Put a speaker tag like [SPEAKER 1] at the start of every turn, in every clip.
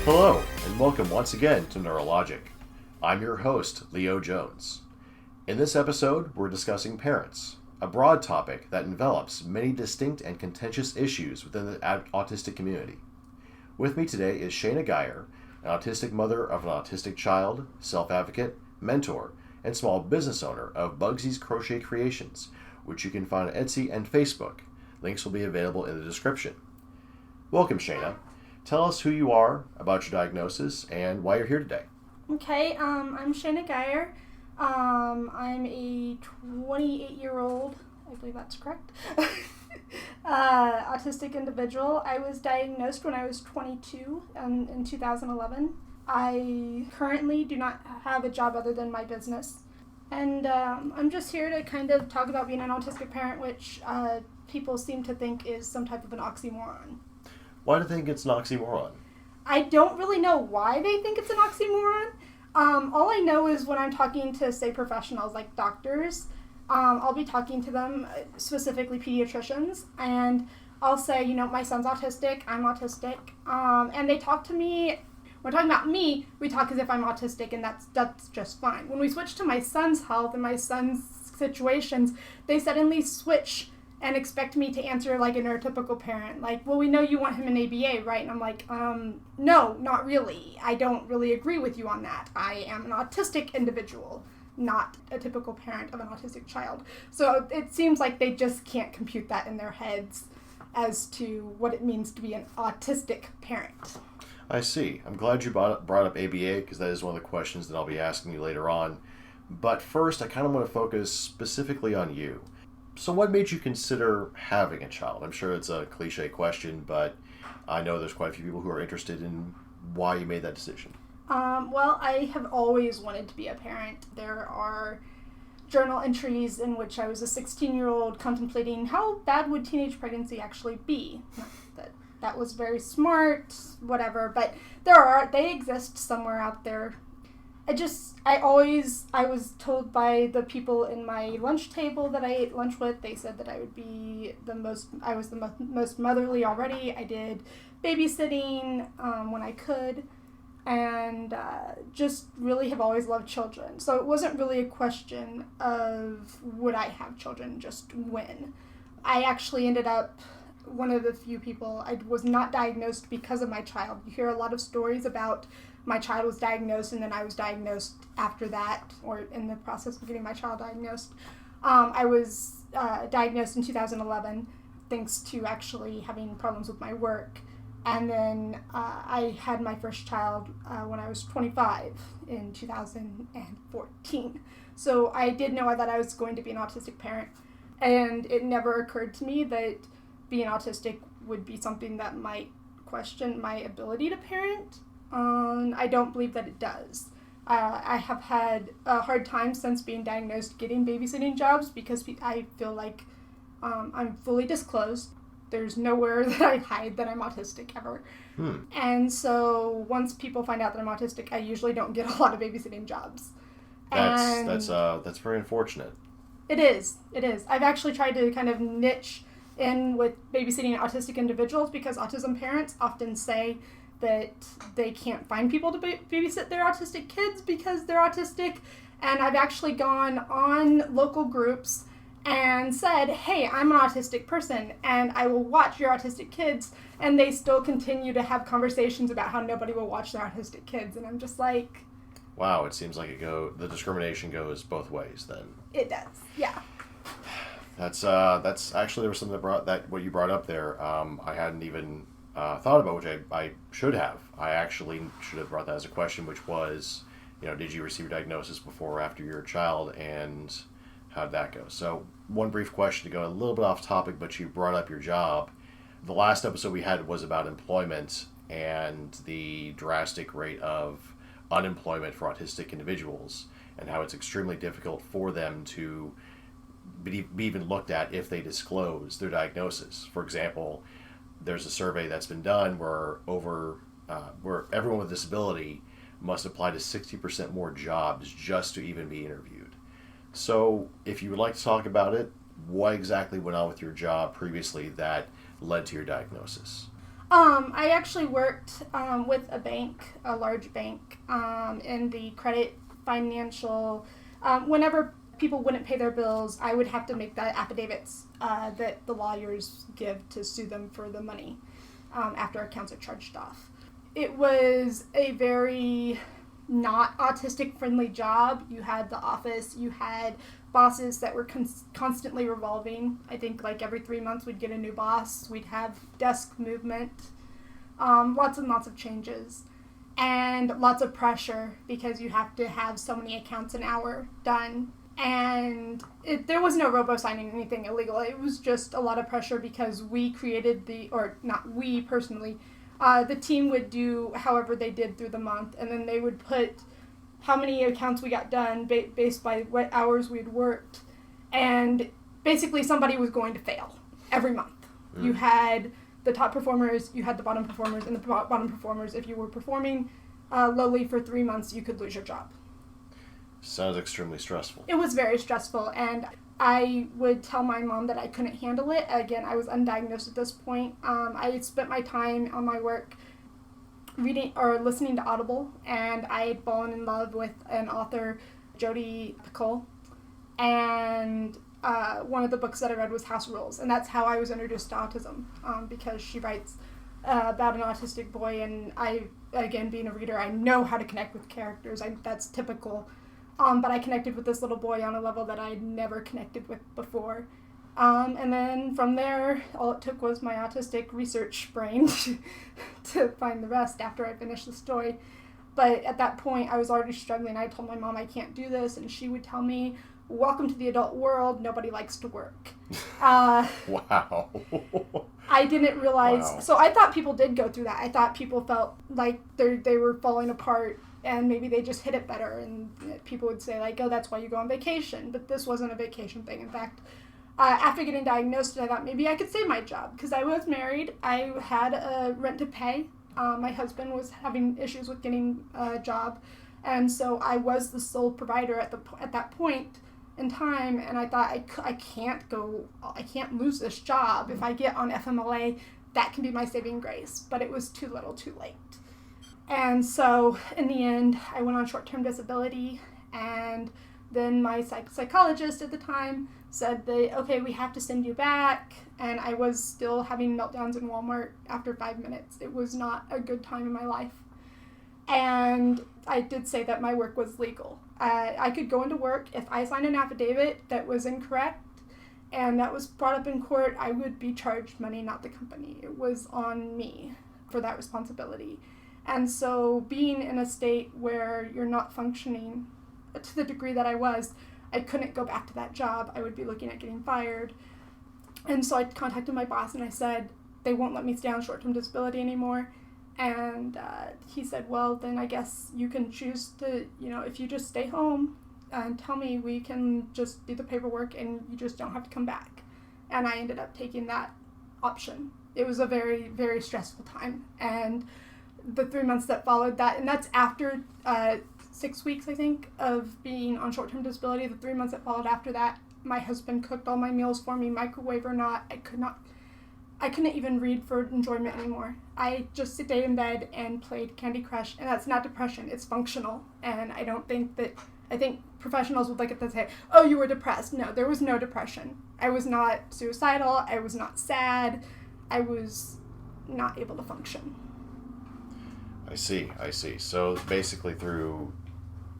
[SPEAKER 1] Hello, and welcome once again to Neurologic. I'm your host, Leo Jones. In this episode, we're discussing parents, a broad topic that envelops many distinct and contentious issues within the autistic community. With me today is Shayna Geyer, an autistic mother of an autistic child, self-advocate, mentor, and small business owner of Bugzie's Crochet Creations, which you can find on Etsy and Facebook. Links will be available in the description. Welcome, Shayna. Tell us who you are, about your diagnosis, and why you're here today.
[SPEAKER 2] Okay, I'm Shayna Geyer. I'm a 28-year-old, I believe that's correct, autistic individual. I was diagnosed when I was 22 in 2011. I currently do not have a job other than my business. And I'm just here to kind of talk about being an autistic parent, which people seem to think is some type of an oxymoron.
[SPEAKER 1] Why do they think it's an oxymoron?
[SPEAKER 2] I don't really know why they think it's an oxymoron. All I know is when I'm talking to, say, professionals like doctors, I'll be talking to them, specifically pediatricians, and I'll say, my son's autistic, I'm autistic, and they talk to me. When talking about me, we talk as if I'm autistic, and that's just fine. When we switch to my son's health and my son's situations, they suddenly switch and expect me to answer like a neurotypical parent. Like, well, we know you want him in ABA, right? And I'm like, no, not really. I don't really agree with you on that. I am an autistic individual, not a typical parent of an autistic child. So it seems like they just can't compute that in their heads as to what it means to be an autistic parent.
[SPEAKER 1] I see. I'm glad you brought up ABA because that is one of the questions that I'll be asking you later on. But first, I kind of want to focus specifically on you. So what made you consider having a child? I'm sure it's a cliche question, but I know there's quite a few people who are interested in why you made that decision.
[SPEAKER 2] Well, I have always wanted to be a parent. There are journal entries in which I was a 16-year-old contemplating how bad would teenage pregnancy actually be. Not that was very smart, whatever, but they exist somewhere out there. I was told by the people in my lunch table that I ate lunch with, they said that I was the most motherly already. I did babysitting when I could, and just really have always loved children. So it wasn't really a question of would I have children, just when. I actually ended up one of the few people. I was not diagnosed because of my child. You hear a lot of stories about my child was diagnosed and then I was diagnosed after that, or in the process of getting my child diagnosed. I was diagnosed in 2011 thanks to actually having problems with my work. And then I had my first child when I was 25 in 2014. So I did know that I was going to be an autistic parent. And it never occurred to me that being autistic would be something that might question my ability to parent. I don't believe that it does. I have had a hard time since being diagnosed getting babysitting jobs because I feel like I'm fully disclosed. There's nowhere that I hide that I'm autistic ever. And so once people find out that I'm autistic, I usually don't get a lot of babysitting jobs.
[SPEAKER 1] That's very unfortunate.
[SPEAKER 2] It is. I've actually tried to kind of niche in with babysitting autistic individuals because autism parents often say that they can't find people to babysit their autistic kids because they're autistic. And I've actually gone on local groups and said, hey, I'm an autistic person and I will watch your autistic kids. And they still continue to have conversations about how nobody will watch their autistic kids. And I'm just like...
[SPEAKER 1] Wow, it seems like the discrimination goes both ways then.
[SPEAKER 2] It does, yeah.
[SPEAKER 1] That's actually, there was something what you brought up there. I hadn't even thought about, which I should have. I actually should have brought that as a question, which was, did you receive your diagnosis before or after your child, and how'd that go? So one brief question to go a little bit off topic, but you brought up your job. The last episode we had was about employment and the drastic rate of unemployment for autistic individuals and how it's extremely difficult for them to be even looked at if they disclose their diagnosis. For example, there's a survey that's been done where everyone with a disability must apply to 60% more jobs just to even be interviewed. So if you would like to talk about it, what exactly went on with your job previously that led to your diagnosis?
[SPEAKER 2] I actually worked with a bank, a large bank, in the credit financial. Whenever people wouldn't pay their bills, I would have to make the affidavits that the lawyers give to sue them for the money after accounts are charged off. It was a very not autistic friendly job. You had the office, you had bosses that were constantly revolving. I think like every 3 months we'd get a new boss. We'd have desk movement, lots and lots of changes, and lots of pressure because you have to have so many accounts an hour done. And there was no robo-signing anything illegal. It was just a lot of pressure because we created or not we personally, the team would do however they did through the month, and then they would put how many accounts we got done based by what hours we'd worked. And basically somebody was going to fail every month. You had the top performers, you had the bottom performers, and the bottom performers, if you were performing lowly for 3 months, you could lose your job.
[SPEAKER 1] Sounds extremely stressful.
[SPEAKER 2] It was very stressful, and I would tell my mom that I couldn't handle it. Again, I was undiagnosed at this point. I spent my time on my work reading or listening to Audible, and I had fallen in love with an author, Neurotypical, and one of the books that I read was House Rules, and that's how I was introduced to autism, because she writes about an autistic boy, and I, again, being a reader, I know how to connect with characters. That's typical. But I connected with this little boy on a level that I'd never connected with before. And then from there, all it took was my autistic research brain to find the rest after I finished the story. But at that point, I was already struggling. I told my mom I can't do this, and she would tell me, welcome to the adult world, nobody likes to work.
[SPEAKER 1] Wow.
[SPEAKER 2] I didn't realize,
[SPEAKER 1] Wow.
[SPEAKER 2] So I thought people did go through that. I thought people felt like they were falling apart, and maybe they just hit it better, and people would say like, oh, that's why you go on vacation. But this wasn't a vacation thing. In fact, after getting diagnosed, I thought maybe I could save my job because I was married. I had a rent to pay. My husband was having issues with getting a job, and so I was the sole provider at that point in time. And I thought I can't lose this job. If I get on FMLA, that can be my saving grace. But it was too little, too late. And so in the end, I went on short-term disability, and then my psychologist at the time said okay, we have to send you back. And I was still having meltdowns in Walmart after 5 minutes. It was not a good time in my life. And I did say that my work was legal. I could go into work. If I signed an affidavit that was incorrect and that was brought up in court, I would be charged money, not the company. It was on me for that responsibility. And so being in a state where you're not functioning to the degree that I was, I couldn't go back to that job. I would be looking at getting fired. And so I contacted my boss and I said, they won't let me stay on short-term disability anymore. And he said, well, then I guess you can choose to, if you just stay home and tell me, we can just do the paperwork and you just don't have to come back. And I ended up taking that option. It was a very, very stressful time. And the 3 months that followed that, and that's after 6 weeks, I think, of being on short-term disability. The 3 months that followed after that, my husband cooked all my meals for me, microwave or not. I couldn't even read for enjoyment anymore. I just stayed in bed and played Candy Crush, and that's not depression, it's functional. And I think professionals would look at this and say, oh, you were depressed. No, there was no depression. I was not suicidal, I was not sad, I was not able to function.
[SPEAKER 1] I see. So basically through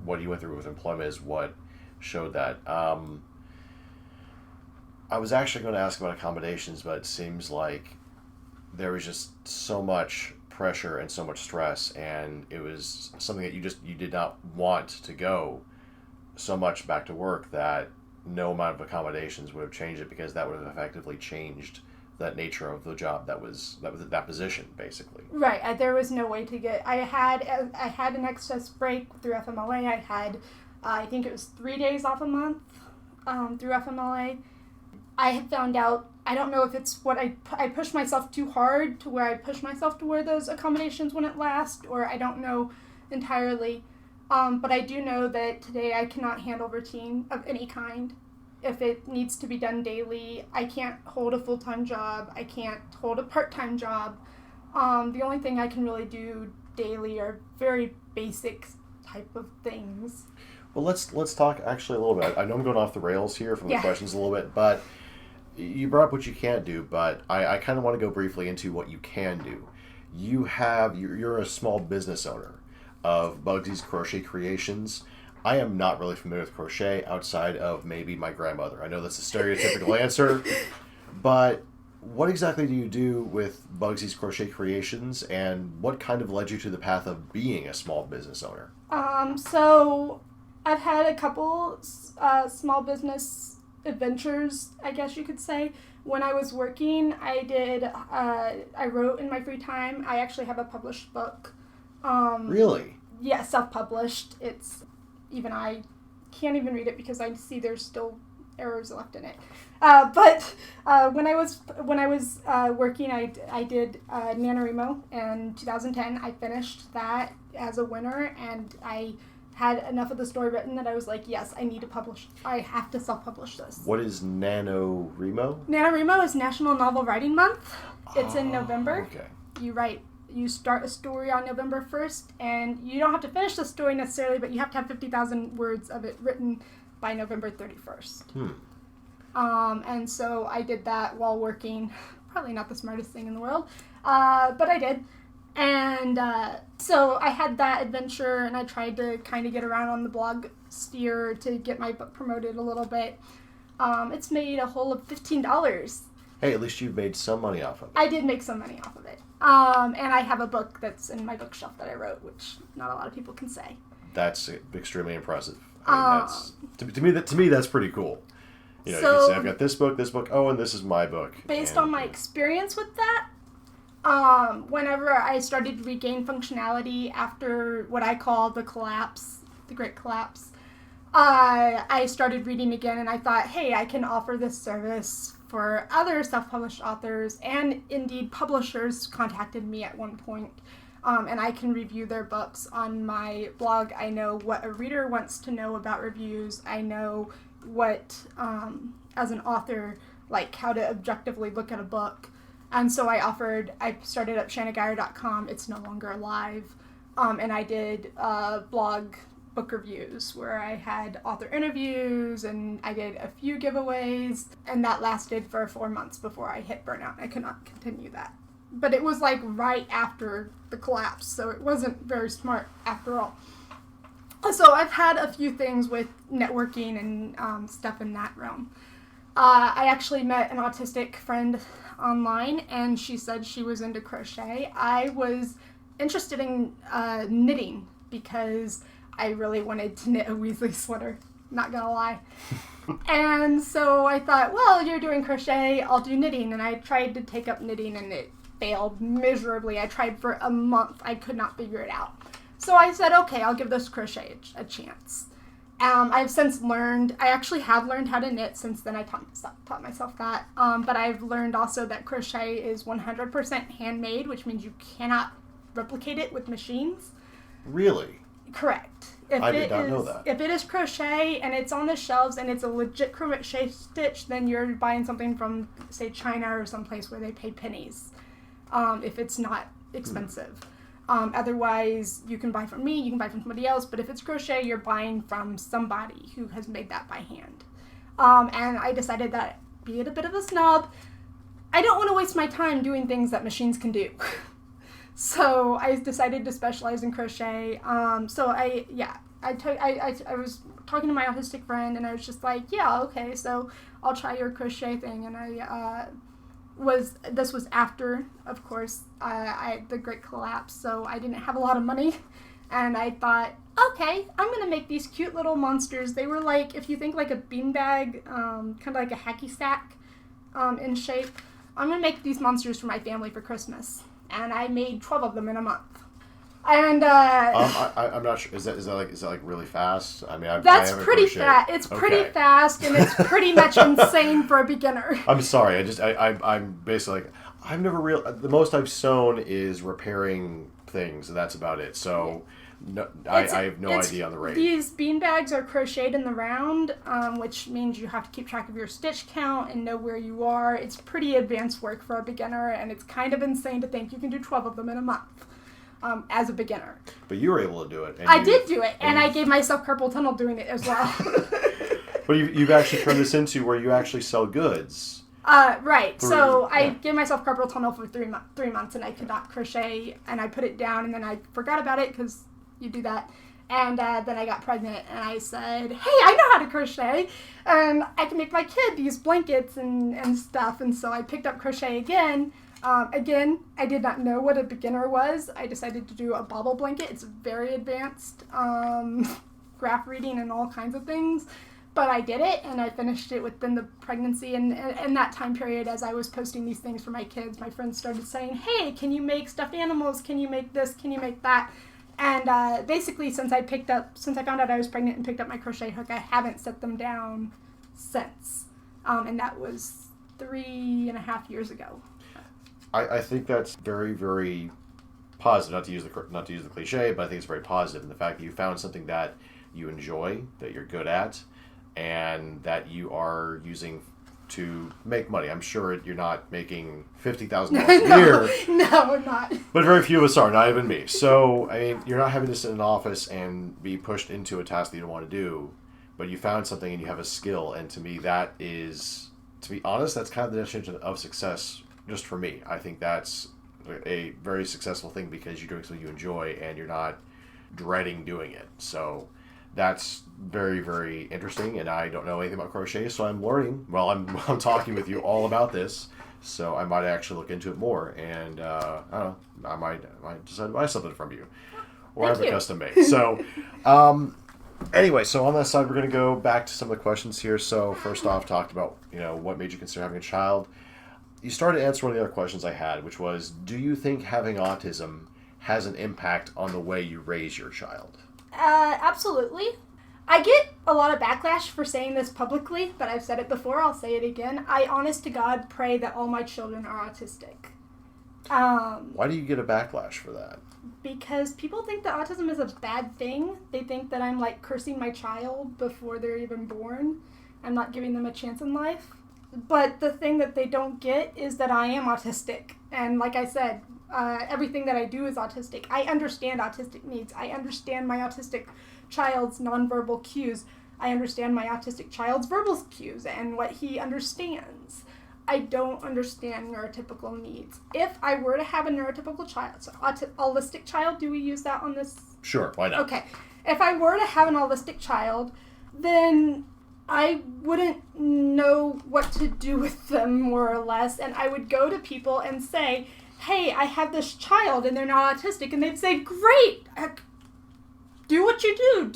[SPEAKER 1] what you went through with employment is what showed that. I was actually going to ask about accommodations, but it seems like there was just so much pressure and so much stress, and it was something that you did not want to go so much back to work that no amount of accommodations would have changed it, because that would have effectively changed that nature of the job that was that position, basically.
[SPEAKER 2] Right. There was no way to get. I had an excess break through FMLA. I had, I think it was 3 days off a month through FMLA. I had found out. I don't know if it's what I pushed myself too hard to where I pushed myself to where those accommodations wouldn't last, or I don't know entirely. But I do know that today I cannot handle routine of any kind. If it needs to be done daily, I can't hold a full-time job. I can't hold a part-time job. The only thing I can really do daily are very basic type of things.
[SPEAKER 1] Well, let's talk actually a little bit. I know I'm going off the rails here from the questions a little bit, but you brought up what you can't do, but I kind of want to go briefly into what you can do. You're a small business owner of Bugzie's Crochet Creations. I am not really familiar with crochet outside of maybe my grandmother. I know that's a stereotypical answer, but what exactly do you do with Bugzie's Crochet Creations, and what kind of led you to the path of being a small business owner?
[SPEAKER 2] So I've had a couple small business adventures, I guess you could say. When I was working, I wrote in my free time. I actually have a published book.
[SPEAKER 1] Really?
[SPEAKER 2] Yeah, self-published. Even I can't even read it because I see there's still errors left in it. But when I was working, I did NaNoWriMo in 2010. I finished that as a winner, and I had enough of the story written that I was like, yes, I have to self-publish this.
[SPEAKER 1] What is NaNoWriMo?
[SPEAKER 2] NaNoWriMo is National Novel Writing Month. It's in November.
[SPEAKER 1] Okay.
[SPEAKER 2] You start a story on November 1st, and you don't have to finish the story necessarily, but you have to have 50,000 words of it written by November 31st. And so I did that while working. Probably not the smartest thing in the world, but I did. And so I had that adventure, and I tried to kind of get around on the blog sphere to get my book promoted a little bit. It's made a whole of $15.
[SPEAKER 1] Hey, at least you've made some money off of it.
[SPEAKER 2] I did make some money off of it. And I have a book that's in my bookshelf that I wrote, which not a lot of people can say.
[SPEAKER 1] That's extremely impressive. I mean, to me, that's pretty cool. You know, you can say, I've got this book, oh, and this is my book.
[SPEAKER 2] Based on my experience with that, whenever I started to regain functionality after what I call the Great Collapse, I started reading again, and I thought, hey, I can offer this service for other self-published authors, and indeed publishers contacted me at one point, and I can review their books on my blog. I know what a reader wants to know about reviews. I know what, as an author, like how to objectively look at a book. And so I started up shannagire.com. It's no longer alive. And I did blog book reviews where I had author interviews, and I did a few giveaways, and that lasted for 4 months before I hit burnout. I could not continue that. But it was like right after the collapse, so it wasn't very smart after all. So I've had a few things with networking and stuff in that realm. I actually met an autistic friend online, and she said she was into crochet. I was interested in knitting because I really wanted to knit a Weasley sweater, not gonna lie. And so I thought, well, you're doing crochet, I'll do knitting. And I tried to take up knitting, and it failed miserably. I tried for a month. I could not figure it out. So I said, okay, I'll give this crochet a chance. I've since learned, I actually have learned how to knit since then. I taught myself that. But I've learned also that crochet is 100% handmade, which means you cannot replicate it with machines.
[SPEAKER 1] Really?
[SPEAKER 2] Correct.
[SPEAKER 1] I did not know that.
[SPEAKER 2] If it is crochet and it's on the shelves and it's a legit crochet stitch, then you're buying something from, say, China or someplace where they pay pennies, if it's not expensive. Otherwise, you can buy from me, you can buy from somebody else, but if it's crochet, you're buying from somebody who has made that by hand. And I decided that, being a bit of a snob, I don't want to waste my time doing things that machines can do. So I decided to specialize in crochet. So I was talking to my autistic friend, and I was just like, yeah, okay, so I'll try your crochet thing. And this was after, of course, the Great Collapse, so I didn't have a lot of money. And I thought, okay, I'm going to make these cute little monsters. They were like, if you think like a beanbag, kind of like a hacky sack in shape, I'm going to make these monsters for my family for Christmas. And I made 12 of them in a month. And
[SPEAKER 1] I'm not sure. Is that like really fast? I mean,
[SPEAKER 2] that's pretty fast. It's pretty fast, and it's pretty much insane for a beginner.
[SPEAKER 1] I'm sorry. I'm basically like, I've never the most I've sewn is repairing things, and that's about it. So no, I have no idea on the rate.
[SPEAKER 2] These bean bags are crocheted in the round, which means you have to keep track of your stitch count and know where you are. It's pretty advanced work for a beginner, and it's kind of insane to think you can do 12 of them in a month. As a beginner.
[SPEAKER 1] But you were able to do it.
[SPEAKER 2] I did do it, and I gave myself carpal tunnel doing it as well.
[SPEAKER 1] But you've actually turned this into where you actually sell goods.
[SPEAKER 2] Right. So I gave myself carpal tunnel for 3 months, and I could not crochet, and I put it down, and then I forgot about it because you do that. And then I got pregnant, and I said, hey, I know how to crochet, and I can make my kid these blankets and stuff. And so I picked up crochet again. Again, I did not know what a beginner was. I decided to do a bobble blanket. It's very advanced, graph reading and all kinds of things. But I did it, and I finished it within the pregnancy. And in that time period, as I was posting these things for my kids, my friends started saying, hey, can you make stuffed animals? Can you make this? Can you make that? And basically, since I found out I was pregnant and picked up my crochet hook, I haven't set them down since. And that was 3.5 years ago.
[SPEAKER 1] I think that's very, very positive. Not to use the cliche, but I think it's very positive in the fact that you found something that you enjoy, that you're good at, and that you are using to make money. I'm sure you're not making $50,000 a year.
[SPEAKER 2] No, I'm not.
[SPEAKER 1] But very few of us are, not even me. So, I mean, you're not having to sit in an office and be pushed into a task that you don't want to do, but you found something and you have a skill. And to me, that is, to be honest, that's kind of the definition of success. Just for me, I think that's a very successful thing because you're doing something you enjoy and you're not dreading doing it. So that's very, very interesting, and I don't know anything about crochet, so I'm learning. Well, I'm talking with you all about this, so I might actually look into it more, and I don't know, I might decide to buy something from you or have it custom made. So anyway, so on that side, we're going to go back to some of the questions here. So first off, talked about what made you consider having a child. You started to answer one of the other questions I had, which was, do you think having autism has an impact on the way you raise your child?
[SPEAKER 2] Absolutely. I get a lot of backlash for saying this publicly, but I've said it before, I'll say it again. I honest to God pray that all my children are autistic.
[SPEAKER 1] Why do you get a backlash for that?
[SPEAKER 2] Because people think that autism is a bad thing. They think that I'm like cursing my child before they're even born. I'm not giving them a chance in life. But the thing that they don't get is that I am autistic. And like I said, everything that I do is autistic. I understand autistic needs. I understand my autistic child's nonverbal cues. I understand my autistic child's verbal cues and what he understands. I don't understand neurotypical needs. If I were to have a neurotypical child, so autistic child, do we use that on this?
[SPEAKER 1] Sure, why not?
[SPEAKER 2] Okay. If I were to have an autistic child, then I wouldn't know what to do with them, more or less, and I would go to people and say, hey, I have this child and they're not autistic, and they'd say, great, do what you do,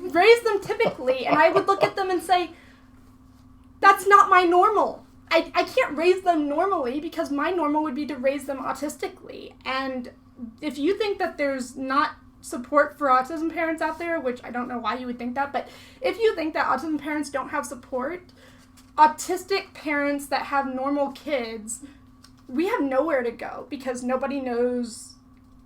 [SPEAKER 2] raise them typically, and I would look at them and say, that's not my normal. I can't raise them normally because my normal would be to raise them autistically, and if you think that there's not support for autism parents out there, which I don't know why you would think that, but if you think that autism parents don't have support, autistic parents that have normal kids, we have nowhere to go because nobody knows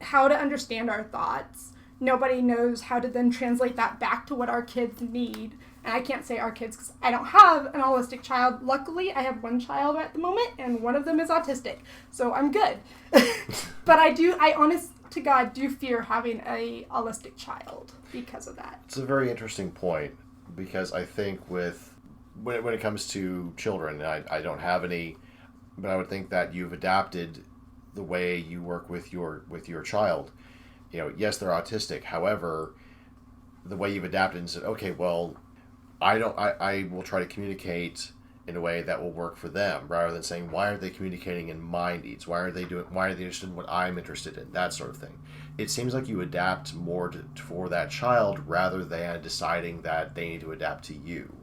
[SPEAKER 2] how to understand our thoughts. Nobody knows how to then translate that back to what our kids need. And I can't say our kids because I don't have an autistic child. Luckily, I have one child at the moment, and one of them is autistic. So I'm good. But I honest to God, do fear having a autistic child because of that.
[SPEAKER 1] It's a very interesting point because I think when it comes to children, I don't have any, but I would think that you've adapted the way you work with your child. Yes, they're autistic. However, the way you've adapted and said, okay, well, I will try to communicate in a way that will work for them, rather than saying, why aren't they communicating in my needs? Why are they interested in what I'm interested in? That sort of thing. It seems like you adapt more for that child rather than deciding that they need to adapt to you.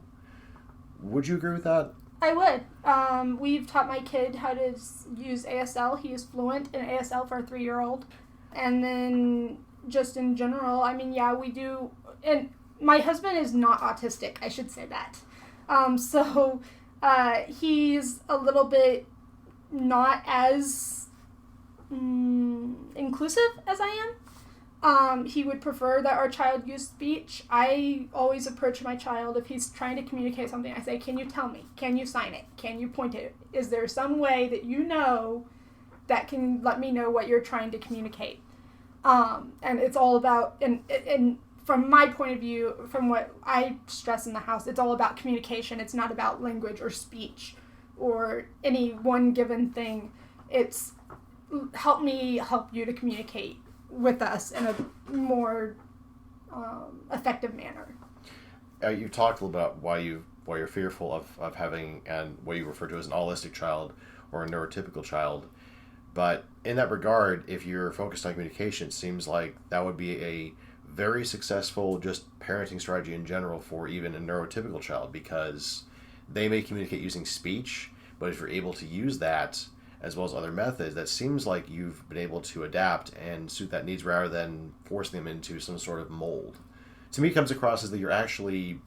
[SPEAKER 1] Would you agree with that?
[SPEAKER 2] I would. We've taught my kid how to use ASL. He is fluent in ASL for a 3-year-old. And then just in general, I mean, yeah, we do. And my husband is not autistic, I should say that. He's a little bit not as inclusive as I am. He would prefer that our child use speech. I always approach my child if he's trying to communicate something. I say, can you tell me? Can you sign it? Can you point it? Is there some way that you know that can let me know what you're trying to communicate? And it's all about, and from my point of view, from what I stress in the house, it's all about communication. It's not about language or speech or any one given thing. It's help me help you to communicate with us in a more effective manner.
[SPEAKER 1] You talked a little about why you're fearful of having and what you refer to as an autistic child or a neurotypical child. But in that regard, if you're focused on communication, it seems like that would be a very successful just parenting strategy in general for even a neurotypical child, because they may communicate using speech, but if you're able to use that as well as other methods, that seems like you've been able to adapt and suit that needs rather than forcing them into some sort of mold. To me, it comes across as that you're actually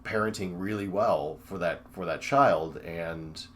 [SPEAKER 1] parenting really well for that child. And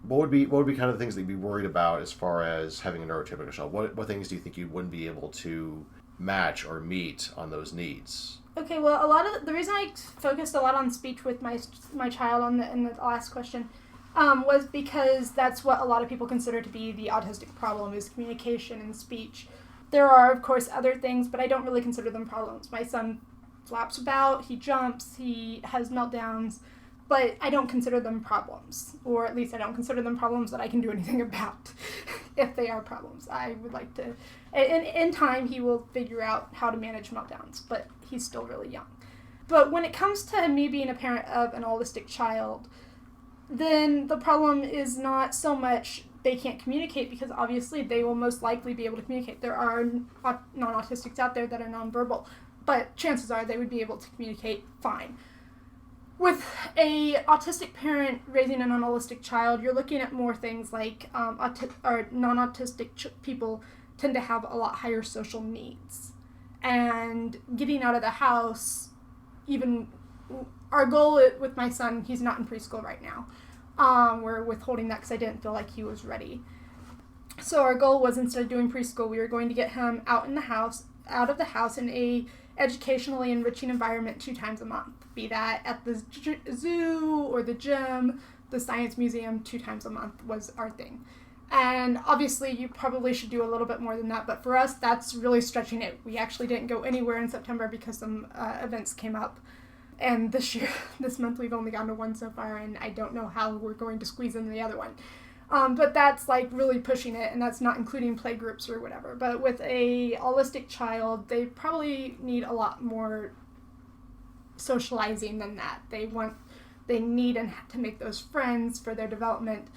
[SPEAKER 1] what would be kind of the things that you'd be worried about as far as having a neurotypical child? What things do you think you wouldn't be able to match or meet on those needs?
[SPEAKER 2] Okay, well, a lot of the reason I focused a lot on speech with my child in the last question was because that's what a lot of people consider to be the autistic problem, is communication and speech. There are, of course, other things, but I don't really consider them problems. My son flaps about, he jumps, he has meltdowns, but I don't consider them problems, or at least I don't consider them problems that I can do anything about. If they are problems, I would like to, in time he will figure out how to manage meltdowns, but he's still really young. But when it comes to me being a parent of an autistic child, then the problem is not so much they can't communicate, because obviously they will most likely be able to communicate. There are non-autistics out there that are nonverbal, but chances are they would be able to communicate fine. With a autistic parent raising a non-autistic child, you're looking at more things like non-autistic people tend to have a lot higher social needs. And getting out of the house, even our goal with my son, he's not in preschool right now. We're withholding that because I didn't feel like he was ready. So our goal was, instead of doing preschool, we were going to get him out of the house in a educationally enriching environment 2 times a month. Be that at the zoo or the gym, the science museum, 2 times a month was our thing. And obviously you probably should do a little bit more than that, but for us, that's really stretching it. We actually didn't go anywhere in September because some events came up. And this month, we've only gone to 1 so far, and I don't know how we're going to squeeze in the other one. But that's like really pushing it, and that's not including play groups or whatever. But with a autistic child, they probably need a lot more socializing than that. They need to make those friends for their development,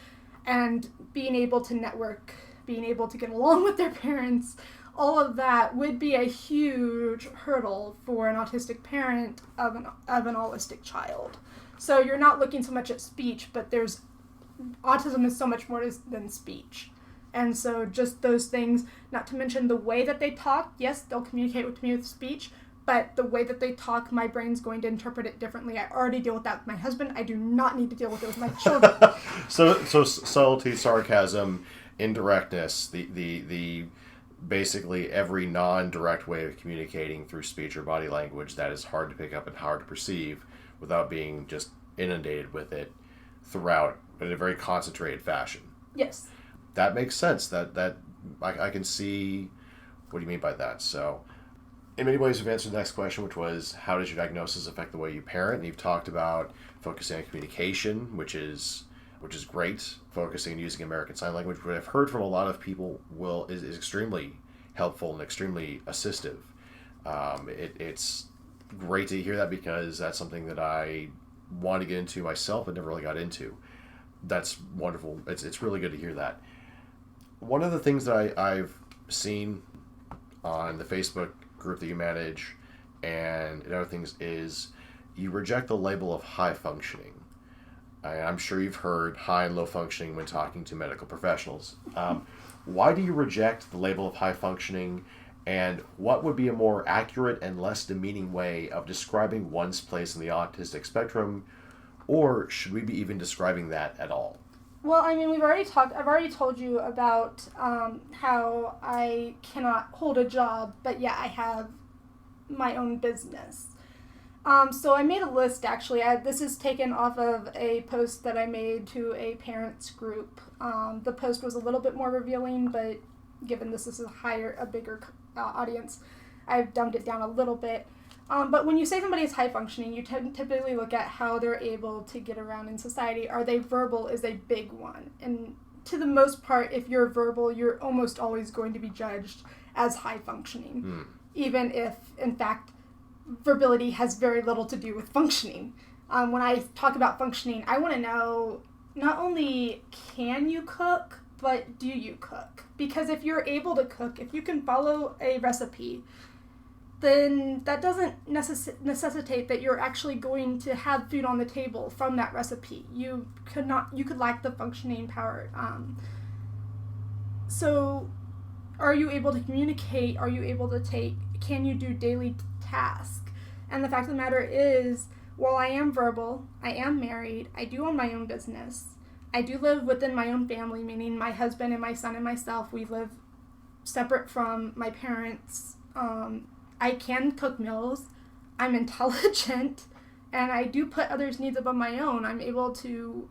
[SPEAKER 2] and being able to network, being able to get along with their parents. All of that would be a huge hurdle for an autistic parent of an autistic child. So you're not looking so much at speech, but autism is so much more than speech. And so just those things, not to mention the way that they talk. Yes, they'll communicate with me with speech, but the way that they talk, my brain's going to interpret it differently. I already deal with that with my husband. I do not need to deal with it with my children.
[SPEAKER 1] So subtlety, sarcasm, indirectness, the basically every non-direct way of communicating through speech or body language that is hard to pick up and hard to perceive without being just inundated with it throughout in a very concentrated fashion.
[SPEAKER 2] Yes.
[SPEAKER 1] That makes sense. That I can see what do you mean by that. So in many ways, we've answered the next question, which was, how does your diagnosis affect the way you parent? And you've talked about focusing on communication, which is great, focusing on using American Sign Language, which I've heard from a lot of people is extremely helpful and extremely assistive. It's great to hear that, because that's something that I want to get into myself but never really got into. That's wonderful. It's really good to hear that. One of the things that I've seen on the Facebook group that you manage and other things is you reject the label of high functioning. I'm sure you've heard high and low functioning when talking to medical professionals. Why do you reject the label of high functioning, and what would be a more accurate and less demeaning way of describing one's place in the autistic spectrum, or should we be even describing that at all?
[SPEAKER 2] Well, I mean, I've already told you about how I cannot hold a job, but yeah, I have my own business. So I made a list, actually. This is taken off of a post that I made to a parents group. The post was a little bit more revealing, but given this is a bigger audience, I've dumbed it down a little bit. But when you say somebody is high functioning, you typically look at how they're able to get around in society. Are they verbal is a big one. And to the most part, if you're verbal, you're almost always going to be judged as high functioning, even if, in fact, verbality has very little to do with functioning. When I talk about functioning, I want to know not only can you cook, but do you cook? Because if you're able to cook, if you can follow a recipe, then that doesn't necessitate that you're actually going to have food on the table from that recipe. You could lack the functioning power. So are you able to communicate? Are you able to can you do daily tasks? And the fact of the matter is, while I am verbal, I am married, I do own my own business, I do live within my own family, meaning my husband and my son and myself, we live separate from my parents. I can cook meals, I'm intelligent, and I do put others' needs above my own. I'm able to,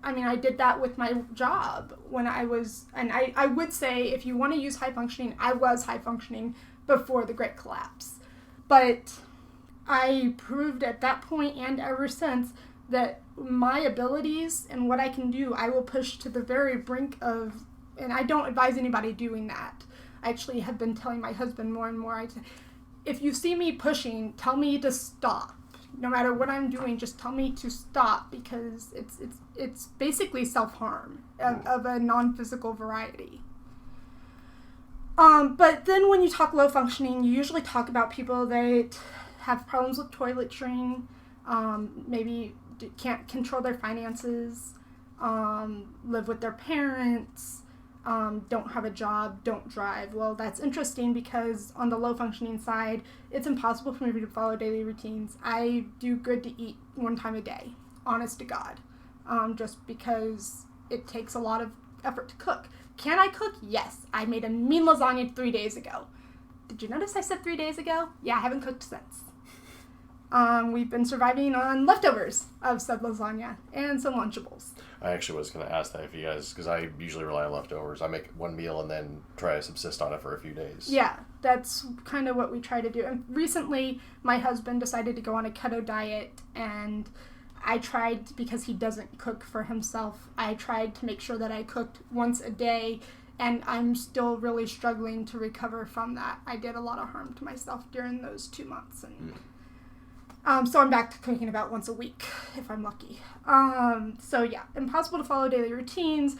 [SPEAKER 2] I did that with my job when I would say, if you want to use high functioning, I was high functioning before the Great Collapse. But I proved at that point and ever since that my abilities and what I can do, I will push to the very brink of, and I don't advise anybody doing that. I actually have been telling my husband more and more, if you see me pushing, tell me to stop. No matter what I'm doing, just tell me to stop, because it's basically self-harm of a non-physical variety. But then when you talk low functioning, you usually talk about people that have problems with toiletry, maybe can't control their finances, live with their parents, don't have a job, don't drive. Well, that's interesting because on the low functioning side, it's impossible for me to follow daily routines. I do good to eat one time a day, honest to God, just because it takes a lot of effort to cook. Can I cook? Yes. I made a mean lasagna 3 days ago. Did you notice I said 3 days ago? Yeah, I haven't cooked since. We've been surviving on leftovers of said lasagna and some Lunchables.
[SPEAKER 1] I actually was going to ask that if you guys, because I usually rely on leftovers. I make one meal and then try to subsist on it for a few days.
[SPEAKER 2] Yeah, that's kind of what we try to do. And recently, my husband decided to go on a keto diet, and I tried, because he doesn't cook for himself, I tried to make sure that I cooked once a day, and I'm still really struggling to recover from that. I did a lot of harm to myself during those 2 months, and so I'm back to cooking about once a week, if I'm lucky. So yeah, impossible to follow daily routines,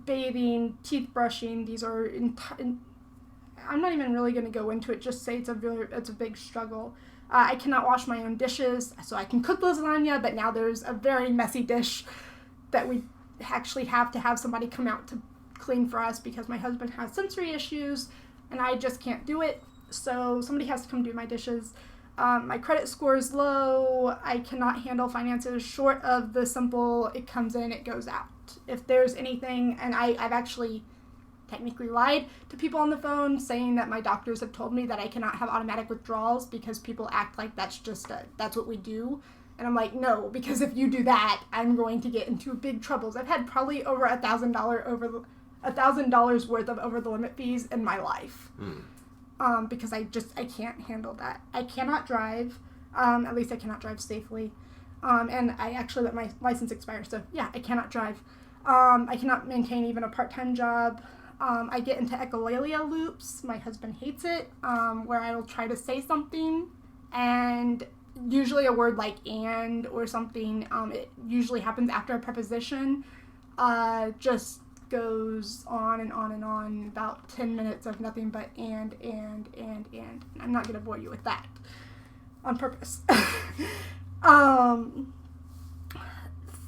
[SPEAKER 2] bathing, teeth brushing. These are, I'm not even really going to go into it, just say it's a big struggle. I cannot wash my own dishes, so I can cook lasagna, but now there's a very messy dish that we actually have to have somebody come out to clean for us because my husband has sensory issues, and I just can't do it, so somebody has to come do my dishes. My credit score is low. I cannot handle finances short of the simple, it comes in, it goes out. If there's anything, and I've actually technically lied to people on the phone saying that my doctors have told me that I cannot have automatic withdrawals because people act like that's what we do. And I'm like, no, because if you do that, I'm going to get into big troubles. I've had probably over $1,000 worth of over the limit fees in my life. Because I can't handle that. I cannot drive, at least I cannot drive safely, and I actually let my license expire, so yeah, I cannot drive. I cannot maintain even a part-time job. I get into echolalia loops. My husband hates it, where I will try to say something, and usually a word like and or something, it usually happens after a preposition, just goes on and on and on, about 10 minutes of nothing but and. I'm not going to bore you with that on purpose.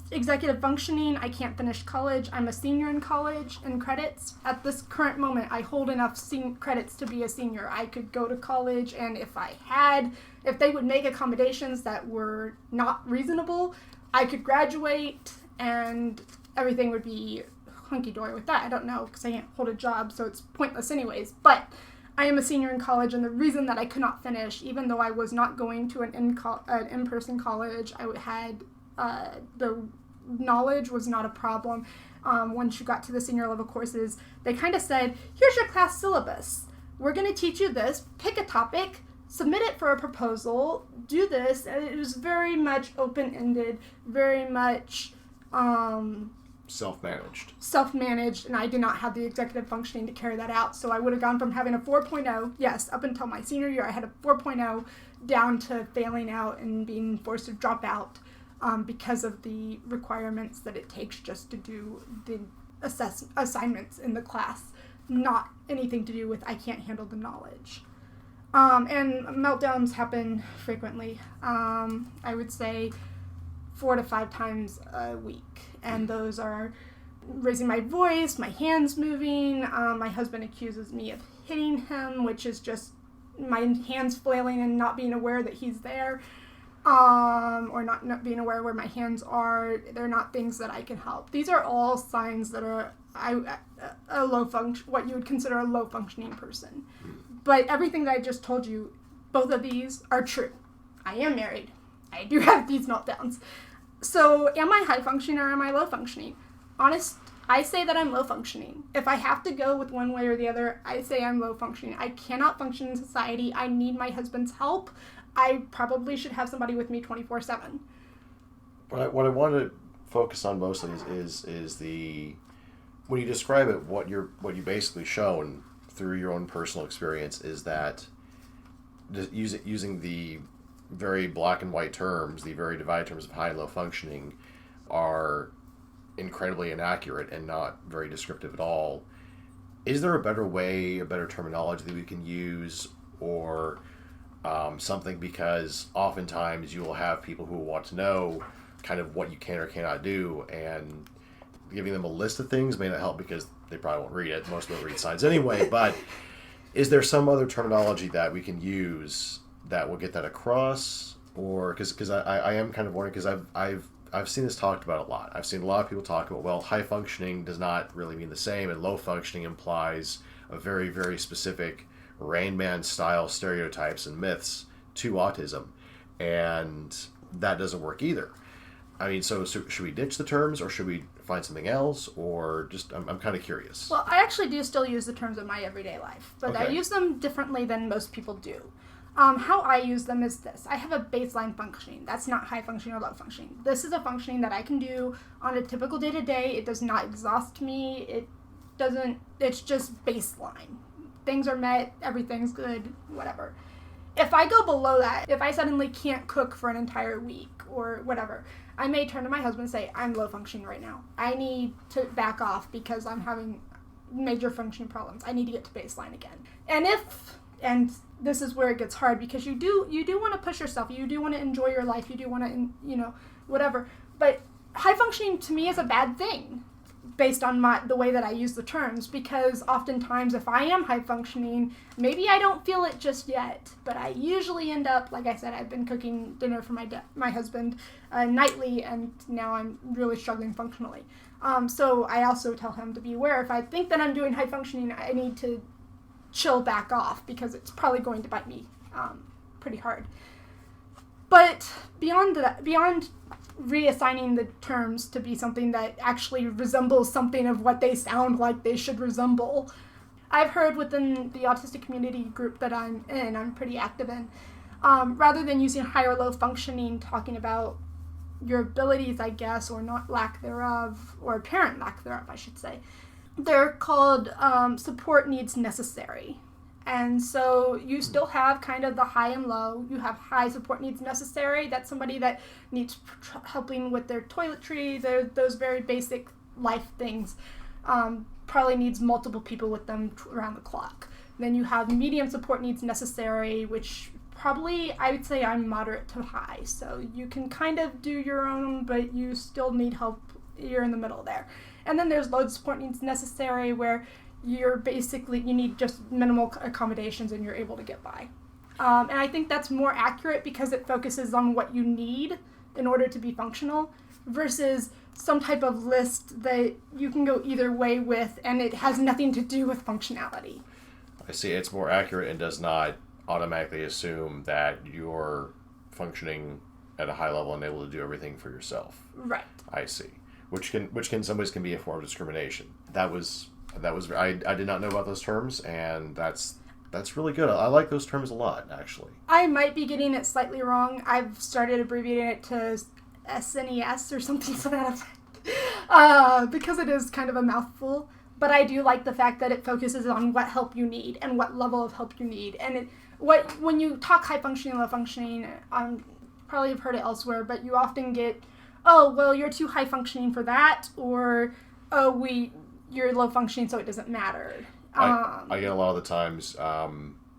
[SPEAKER 2] Executive functioning, I can't finish college. I'm a senior in college in credits. At this current moment, I hold enough credits to be a senior. I could go to college, and if they would make accommodations that were not reasonable, I could graduate and everything would be hunky-dory with that. I don't know, because I can't hold a job, so it's pointless anyways. But I am a senior in college, and the reason that I could not finish, even though I was not going to an in-person college, I had the knowledge was not a problem. Once you got to the senior level courses, they kind of said, here's your class syllabus. We're going to teach you this, pick a topic, submit it for a proposal, do this. And it was very much open-ended, very much self-managed, and I did not have the executive functioning to carry that out. So I would have gone from having a 4.0, yes, up until my senior year, I had a 4.0, down to failing out and being forced to drop out because of the requirements that it takes just to do the assignments in the class, not anything to do with I can't handle the knowledge. And meltdowns happen frequently. I would say 4 to 5 times a week. And those are raising my voice, my hands moving. My husband accuses me of hitting him, which is just my hands flailing and not being aware that he's there. Or not being aware where my hands are. They're not things that I can help. These are all signs that are a low function, what you would consider a low functioning person. But everything that I just told you, both of these are true. I am married. I do have these meltdowns. So am I high functioning or am I low functioning? I say that I'm low functioning. If I have to go with one way or the other, I say I'm low functioning. I cannot function in society. I need my husband's help. I probably should have somebody with me 24/7.
[SPEAKER 1] What I want to focus on mostly is the, when you describe it, what you basically shown through your own personal experience is that using the very black and white terms, the very divided terms of high and low functioning, are incredibly inaccurate and not very descriptive at all. Is there a better way, a better terminology that we can use, or something? Because oftentimes you will have people who want to know kind of what you can or cannot do, and giving them a list of things may not help because they probably won't read it. Most people read signs anyway. But is there some other terminology that we can use that will get that across? Or because I am kind of wondering, because I've seen this talked about a lot. I've seen a lot of people talk about, well, high functioning does not really mean the same, and low functioning implies a very, very specific Rain Man style stereotypes and myths to autism, and that doesn't work either. I mean, so should we ditch the terms, or should we find something else, or just, I'm kind of curious.
[SPEAKER 2] Well, I actually do still use the terms in my everyday life, but
[SPEAKER 1] Okay.
[SPEAKER 2] I use them differently than most people do. How I use them is this. I have a baseline functioning. That's not high functioning or low functioning. This is a functioning that I can do on a typical day-to-day. It does not exhaust me. It's just baseline. Things are met, everything's good, whatever. If I go below that, if I suddenly can't cook for an entire week or whatever, I may turn to my husband and say, I'm low functioning right now. I need to back off because I'm having major functioning problems. I need to get to baseline again. And this is where it gets hard, because you do want to push yourself. You do want to enjoy your life. You do want to, whatever. But high functioning to me is a bad thing based on the way that I use the terms, because oftentimes if I am high functioning, maybe I don't feel it just yet, but I usually end up, like I said, I've been cooking dinner for my husband nightly, and now I'm really struggling functionally. So I also tell him to be aware. If I think that I'm doing high functioning, I need to chill back off, because it's probably going to bite me pretty hard. But beyond reassigning the terms to be something that actually resembles something of what they sound like they should resemble, I've heard within the autistic community group that I'm pretty active in, rather than using high or low functioning, talking about your abilities, I guess, or not lack thereof, or apparent lack thereof, I should say. They're called support needs necessary. And so you still have kind of the high and low. You have high support needs necessary. That's somebody that needs helping with their toiletry, those very basic life things. Probably needs multiple people with them around the clock. Then you have medium support needs necessary, which probably I would say I'm moderate to high. So you can kind of do your own, but you still need help. You're in the middle there. And then there's low support needs necessary, where you need just minimal accommodations and you're able to get by. And I think that's more accurate because it focuses on what you need in order to be functional, versus some type of list that you can go either way with, and it has nothing to do with functionality.
[SPEAKER 1] I see. It's more accurate and does not automatically assume that you're functioning at a high level and able to do everything for yourself.
[SPEAKER 2] Right.
[SPEAKER 1] I see. Which can in some ways can be a form of discrimination. That was I did not know about those terms, and that's really good. I like those terms a lot, actually.
[SPEAKER 2] I might be getting it slightly wrong. I've started abbreviating it to SNES or something to that effect, because it is kind of a mouthful. But I do like the fact that it focuses on what help you need and what level of help you need. And when you talk high functioning, low functioning, probably have heard it elsewhere, but you often get, oh, well, you're too high functioning for that, or, oh, you're low functioning, so it doesn't matter.
[SPEAKER 1] I get a lot of the times,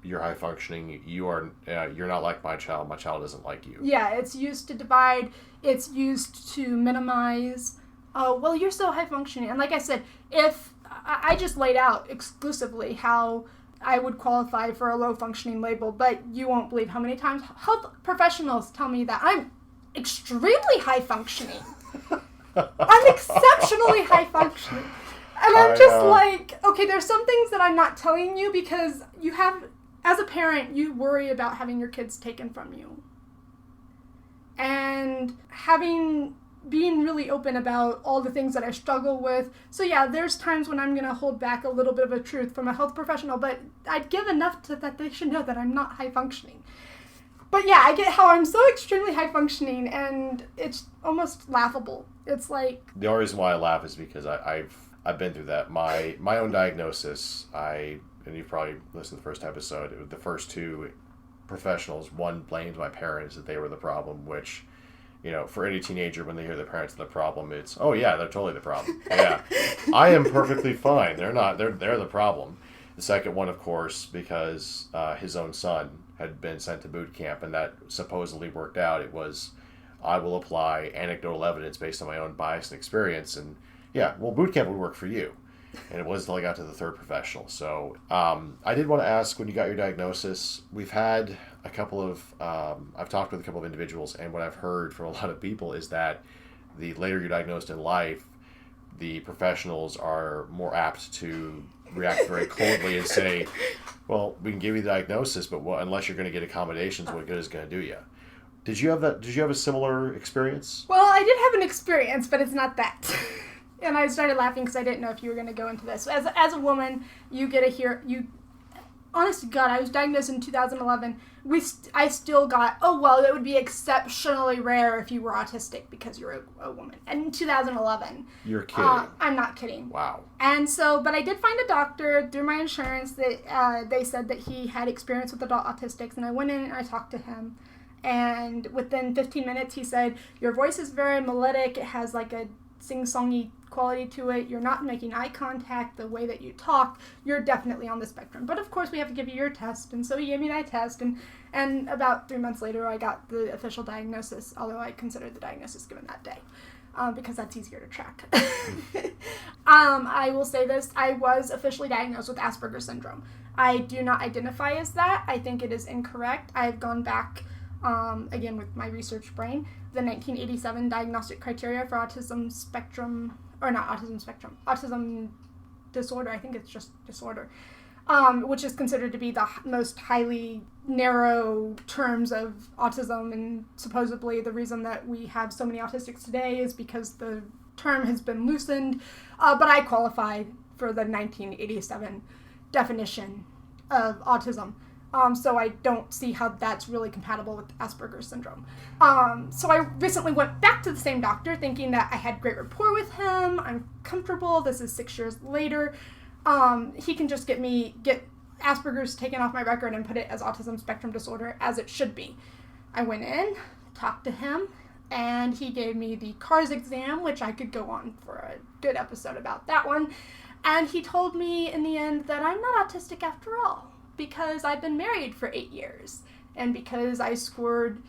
[SPEAKER 1] you're high functioning, you're not like my child isn't like you.
[SPEAKER 2] Yeah, it's used to divide, it's used to minimize. Oh, well, you're so high functioning. And like I said, if I just laid out exclusively how I would qualify for a low functioning label, but you won't believe how many times health professionals tell me that I'm extremely high functioning. I'm exceptionally high functioning. And I'm just like, okay, there's some things that I'm not telling you because you have, as a parent, you worry about having your kids taken from you. And being really open about all the things that I struggle with. So yeah, there's times when I'm going to hold back a little bit of a truth from a health professional, but I'd give enough to that they should know that I'm not high functioning. But yeah, I get how I'm so extremely high functioning, and it's almost laughable. It's like...
[SPEAKER 1] The only reason why I laugh is because I've been through that. My own diagnosis, and you've probably listened to the first episode, the first two professionals, one blamed my parents that they were the problem, which, for any teenager, when they hear their parents are the problem, it's, oh yeah, they're totally the problem. Yeah, I am perfectly fine. They're not. They're the problem. The second one, of course, because his own son had been sent to boot camp, and that supposedly worked out. It was, I will apply anecdotal evidence based on my own bias and experience, and yeah, well, boot camp would work for you. And it wasn't until I got to the third professional. So I did want to ask, when you got your diagnosis, we've had a couple of, I've talked with a couple of individuals, and what I've heard from a lot of people is that the later you're diagnosed in life, the professionals are more apt to react very coldly and say, well, we can give you the diagnosis, but unless you're going to get accommodations, what good is it going to do you? Did you have a similar experience?
[SPEAKER 2] Well, I did have an experience, but it's not that. And I started laughing because I didn't know if you were going to go into this. As a woman, honest to God, I was diagnosed in 2011. I still got, oh, well, it would be exceptionally rare if you were autistic because you're a woman. And in 2011.
[SPEAKER 1] You're kidding.
[SPEAKER 2] I'm not kidding.
[SPEAKER 1] Wow.
[SPEAKER 2] And so, but I did find a doctor through my insurance that they said that he had experience with adult autistics. And I went in and I talked to him. And within 15 minutes, he said, your voice is very melodic. It has like a sing-songy quality to it. You're not making eye contact. The way that you talk, you're definitely on the spectrum. But of course, we have to give you your test. And so he gave me that test. And about 3 months later, I got the official diagnosis, although I considered the diagnosis given that day. Because that's easier to track. I will say this. I was officially diagnosed with Asperger's syndrome. I do not identify as that. I think it is incorrect. I've gone back, again, with my research brain, the 1987 diagnostic criteria for autism disorder. I think it's just disorder, which is considered to be the most highly narrow terms of autism, and supposedly the reason that we have so many autistics today is because the term has been loosened, but I qualify for the 1987 definition of autism. So I don't see how that's really compatible with Asperger's syndrome. So I recently went back to the same doctor thinking that I had great rapport with him. I'm comfortable. This is 6 years later. He can just get Asperger's taken off my record and put it as autism spectrum disorder as it should be. I went in, talked to him, and he gave me the CARS exam, which I could go on for a good episode about that one. And he told me in the end that I'm not autistic after all, because I've been married for 8 years, and because I scored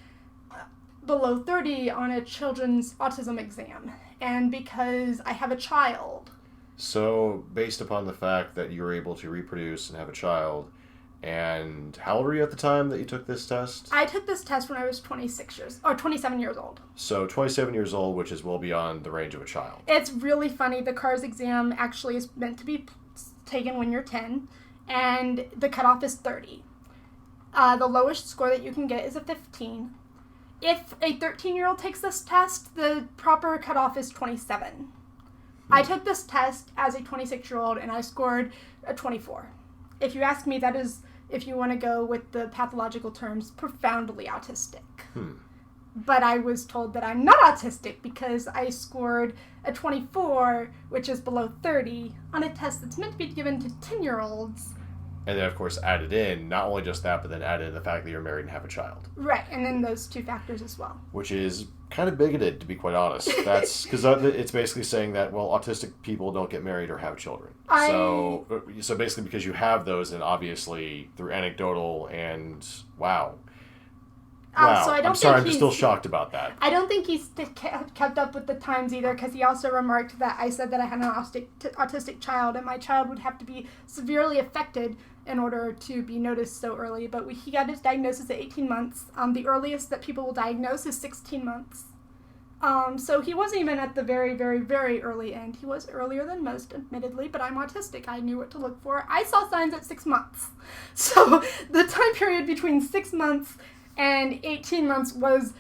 [SPEAKER 2] below 30 on a children's autism exam, and because I have a child.
[SPEAKER 1] So, based upon the fact that you're able to reproduce and have a child, And how old were you at the time that you took this test?
[SPEAKER 2] I took this test when I was 27 years old.
[SPEAKER 1] So 27 years old, which is well beyond the range of a child.
[SPEAKER 2] It's really funny. The CARS exam actually is meant to be taken when you're 10, and the cutoff is 30. The lowest score that you can get is a 15. If a 13-year-old takes this test, the proper cutoff is 27. I took this test as a 26-year-old, and I scored a 24. If you ask me, that is, if you want to go with the pathological terms, profoundly autistic. But I was told that I'm not autistic because I scored a 24, which is below 30, on a test that's meant to be given to 10-year-olds.
[SPEAKER 1] And then, of course, added in, not only just that, but then added in the fact that you're married and have a child.
[SPEAKER 2] Right, and then those two factors as well.
[SPEAKER 1] Which is kind of bigoted, to be quite honest. That's because it's basically saying that, well, autistic people don't get married or have children. So basically because you have those, and obviously through anecdotal and wow.
[SPEAKER 2] So
[SPEAKER 1] I'm sorry, I'm still shocked about that.
[SPEAKER 2] I don't think he's kept up with the times either, because he also remarked that I said that I had an autistic child, and my child would have to be severely affected in order to be noticed so early. But he got his diagnosis at 18 months. The earliest that people will diagnose is 16 months. So he wasn't even at the very, very, very early end. He was earlier than most, admittedly, but I'm autistic. I knew what to look for. I saw signs at 6 months. So the time period between 6 months and 18 months was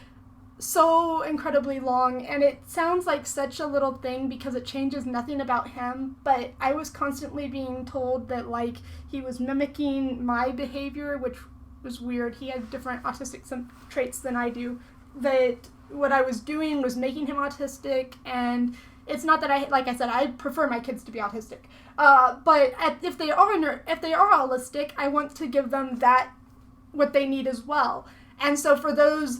[SPEAKER 2] so incredibly long, and it sounds like such a little thing because it changes nothing about him, but I was constantly being told that, like, he was mimicking my behavior, which was weird. He had different autistic traits than I do, that what I was doing was making him autistic, and it's not that like I said, I prefer my kids to be autistic, but if they are autistic, I want to give them what they need as well. And so for those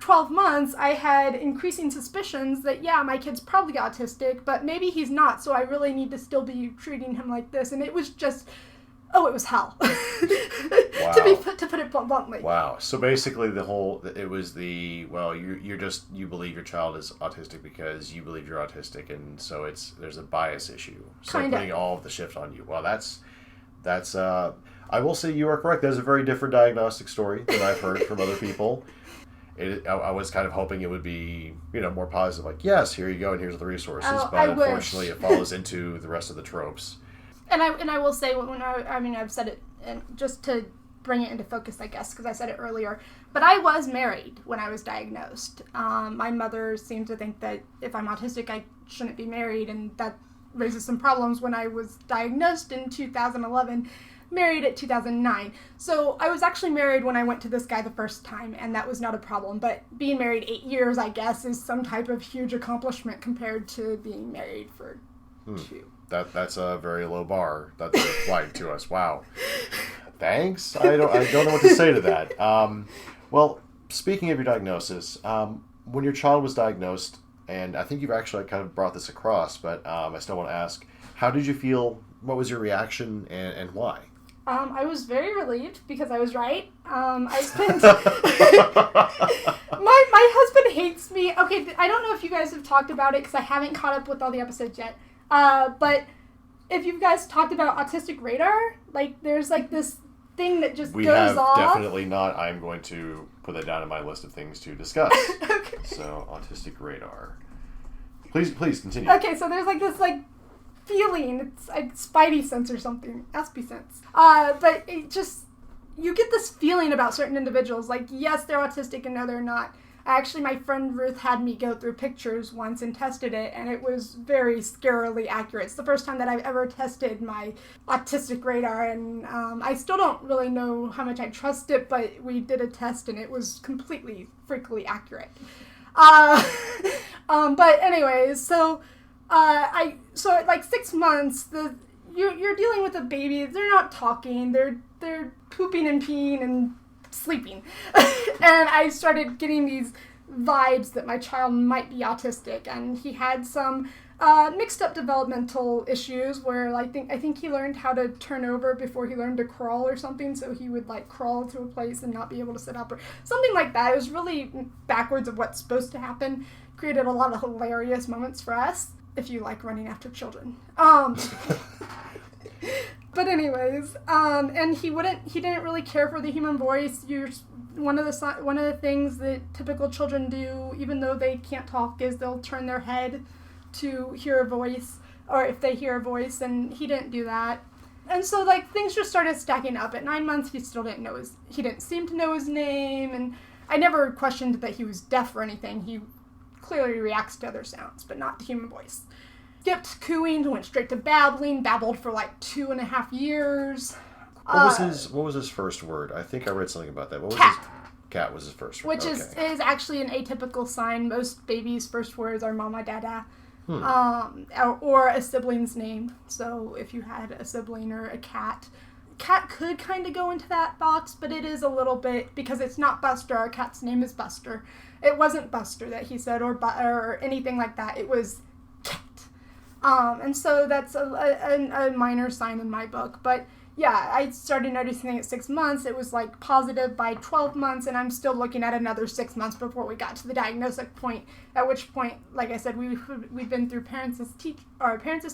[SPEAKER 2] 12 months, I had increasing suspicions that, yeah, my kid's probably autistic, but maybe he's not, so I really need to still be treating him like this. And it was just, it was hell.
[SPEAKER 1] Wow.
[SPEAKER 2] to put it bluntly.
[SPEAKER 1] Wow. So basically you believe your child is autistic because you believe you're autistic, and so there's a bias issue. So
[SPEAKER 2] Kinda.
[SPEAKER 1] Putting all of the shift on you. Well, that's I will say you are correct. There's a very different diagnostic story than I've heard from other people. I was kind of hoping it would be, more positive, like, yes, here you go, and here's the resources. But unfortunately, it falls into the rest of the tropes.
[SPEAKER 2] And I will say, I've said it, and just to bring it into focus, I guess, because I said it earlier, but I was married when I was diagnosed. My mother seemed to think that if I'm autistic, I shouldn't be married, and that raises some problems. When I was diagnosed in 2011, married at 2009. So I was actually married when I went to this guy the first time, and that was not a problem. But being married 8 years, I guess, is some type of huge accomplishment compared to being married for 2.
[SPEAKER 1] That's a very low bar that's applied to us. Wow. Thanks. I don't know what to say to that. Well, speaking of your diagnosis, when your child was diagnosed, and I think you've actually kind of brought this across, but I still want to ask, how did you feel? What was your reaction, and why?
[SPEAKER 2] I was very relieved because I was right. I spent... my husband hates me. Okay, I don't know if you guys have talked about it because I haven't caught up with all the episodes yet. But if you guys talked about Autistic Radar, like, there's like this thing that just goes off.
[SPEAKER 1] We have definitely not. I'm going to put that down in my list of things to discuss.
[SPEAKER 2] Okay.
[SPEAKER 1] So, Autistic Radar. Please continue.
[SPEAKER 2] Okay, so there's like this feeling. It's like Spidey sense or something. Aspie sense. But it just, you get this feeling about certain individuals. Like, yes, they're autistic, and no, they're not. Actually, my friend Ruth had me go through pictures once and tested it, and it was very scarily accurate. It's the first time that I've ever tested my Autistic Radar, and I still don't really know how much I trust it, but we did a test, and it was completely, freakily accurate. But anyways, so at like 6 months, you're dealing with a baby. They're not talking. They're pooping and peeing and sleeping. And I started getting these vibes that my child might be autistic, and he had some mixed up developmental issues where I think he learned how to turn over before he learned to crawl or something, so he would like crawl to a place and not be able to sit up or something like that. It was really backwards of what's supposed to happen. Created a lot of hilarious moments for us, if you like running after children. But anyways, and he didn't really care for the human voice. One of the things that typical children do, even though they can't talk, is they'll turn their head to hear a voice, or if they hear a voice, and he didn't do that. And so, like, things just started stacking up. At 9 months, he still didn't know he didn't seem to know his name, and I never questioned that he was deaf or anything. He clearly reacts to other sounds, but not to human voice. Skipped cooing, went straight to babbling, babbled for like 2.5 years.
[SPEAKER 1] What was his first word? I think I read something about that. What was
[SPEAKER 2] cat.
[SPEAKER 1] Cat was his first word.
[SPEAKER 2] Which is actually an atypical sign. Most babies' first words are mama, dada. Or a sibling's name. So if you had a sibling or a cat could kind of go into that box, but it is a little bit, because it's not Buster. Our cat's name is Buster. It wasn't Buster that he said, or anything like that. It was cat. And so that's a minor sign in my book. But yeah, I started noticing at 6 months. It was like positive by 12 months, and I'm still looking at another 6 months before we got to the diagnostic point, at which point, like I said, we've been through parents as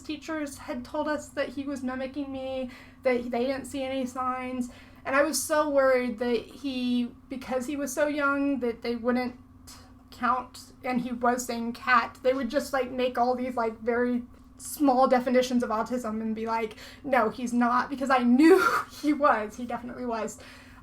[SPEAKER 2] teachers had told us that he was mimicking me, that they didn't see any signs, and I was so worried that because he was so young, that they wouldn't count, and he was saying cat, they would just like make all these like very small definitions of autism and be like, no, he's not, because I knew he definitely was.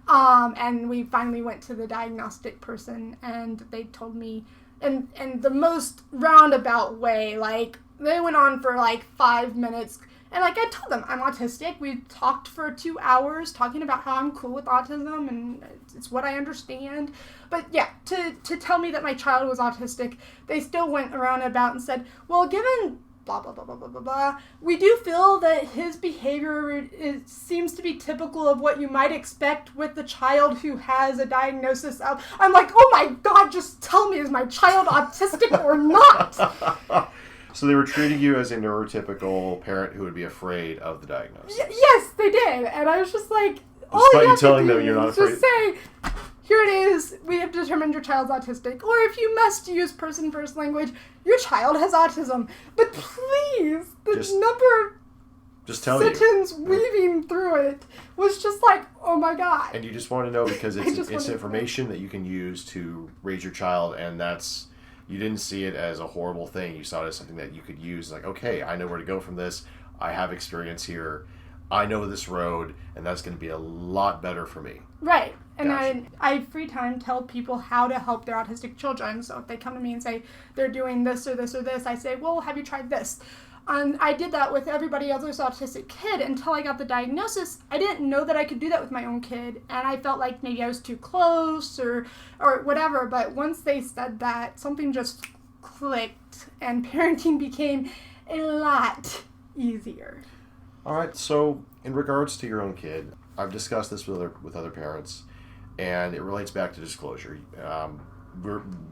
[SPEAKER 2] And we finally went to the diagnostic person, and they told me, and the most roundabout way, like, they went on for like 5 minutes, and like I told them, I'm autistic. We talked for 2 hours talking about how I'm cool with autism, and it's what I understand. But yeah, to tell me that my child was autistic, they still went around about and said, well, given blah, blah, blah, blah, blah, blah, blah, we do feel that his behavior seems to be typical of what you might expect with the child who has a diagnosis of... I'm like, oh my God, just tell me, is my child autistic or not?
[SPEAKER 1] So they were treating you as a neurotypical parent who would be afraid of the diagnosis.
[SPEAKER 2] Yes, they did. And I was just like,
[SPEAKER 1] despite you telling them you're not afraid.
[SPEAKER 2] Just say, here it is, we have determined your child's autistic. Or if you must use person-first language, your child has autism. But please, number of sentence weaving through it was just like, oh my God.
[SPEAKER 1] And you just want to know because it's information that you can use to raise your child, and you didn't see it as a horrible thing. You saw it as something that you could use, like, okay, I know where to go from this. I have experience here. I know this road, and that's going to be a lot better for me. Right.
[SPEAKER 2] And gotcha. I free time tell people how to help their autistic children. So if they come to me and say they're doing this or this or this, I say, well, have you tried this? And I did that with everybody else's autistic kid until I got the diagnosis. I didn't know that I could do that with my own kid, and I felt like maybe I was too close or whatever. But once they said that, something just clicked, and parenting became a lot easier.
[SPEAKER 1] All right, so in regards to your own kid, I've discussed this with other parents, and it relates back to disclosure.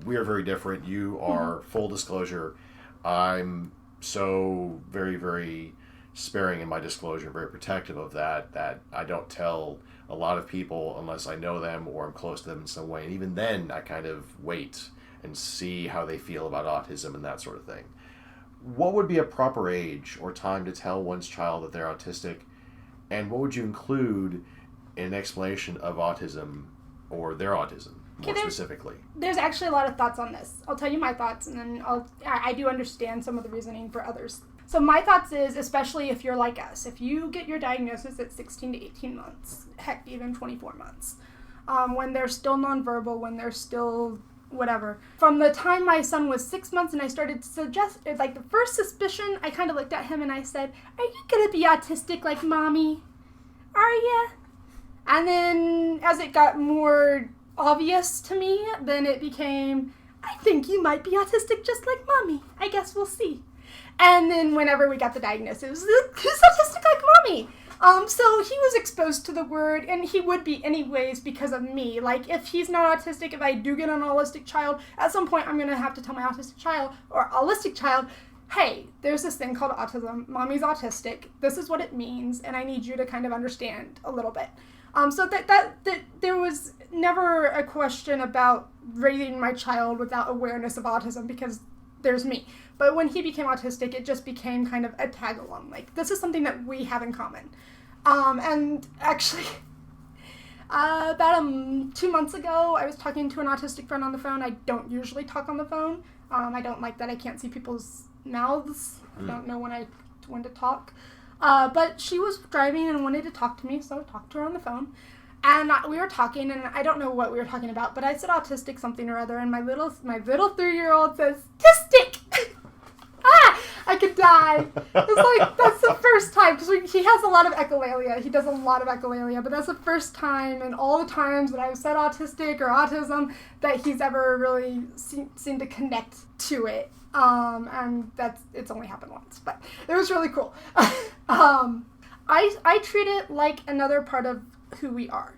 [SPEAKER 1] We are very different. You are full disclosure. I'm so very, very sparing in my disclosure, very protective of that I don't tell a lot of people unless I know them or I'm close to them in some way. And even then, I kind of wait and see how they feel about autism and that sort of thing. What would be a proper age or time to tell one's child that they're autistic? And what would you include in an explanation of autism or their autism, more specifically?
[SPEAKER 2] There's actually a lot of thoughts on this. I'll tell you my thoughts, and then I do understand some of the reasoning for others. So my thoughts is, especially if you're like us, if you get your diagnosis at 16 to 18 months, heck, even 24 months, when they're still nonverbal, when they're still whatever. From the time my son was 6 months and I started to suggest, like the first suspicion, I kind of looked at him and I said, are you going to be autistic like mommy? Are you? And then as it got more obvious to me, then it became, I think you might be autistic just like mommy. I guess we'll see. And then whenever we got the diagnosis, it was, who's autistic like mommy? So he was exposed to the word, and he would be anyways because of me. Like, if he's not autistic, if I do get an autistic child, at some point I'm going to have to tell my autistic child, or autistic child, hey, there's this thing called autism. Mommy's autistic. This is what it means, and I need you to kind of understand a little bit. So that there was never a question about raising my child without awareness of autism because there's me. But when he became autistic, it just became kind of a tag-along. Like, this is something that we have in common. And actually, about 2 months ago, I was talking to an autistic friend on the phone. I don't usually talk on the phone. I don't like that I can't see people's mouths. I don't know when to talk. But she was driving and wanted to talk to me, so I talked to her on the phone. And we were talking, and I don't know what we were talking about, but I said autistic something or other, and my little 3-year-old says, "Tistic!" I could die. It's like, that's the first time, because he has a lot of echolalia. He does a lot of echolalia, but that's the first time in all the times that I've said autistic or autism that he's ever really seemed to connect to it. And it's only happened once, but it was really cool. I treat it like another part of who we are.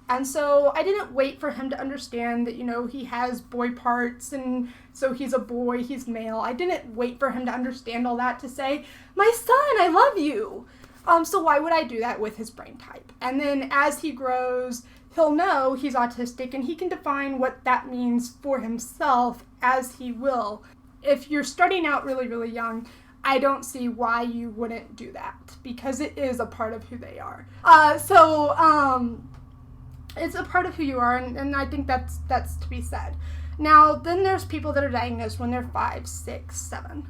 [SPEAKER 2] And so I didn't wait for him to understand that, he has boy parts, and so he's a boy, he's male. I didn't wait for him to understand all that to say, "My son, I love you." So why would I do that with his brain type? And then as he grows, he'll know he's autistic, and he can define what that means for himself as he will. If you're starting out really, really young, I don't see why you wouldn't do that, because it is a part of who they are. It's a part of who you are, and I think that's to be said. Now, then there's people that are diagnosed when they're 5, 6, 7.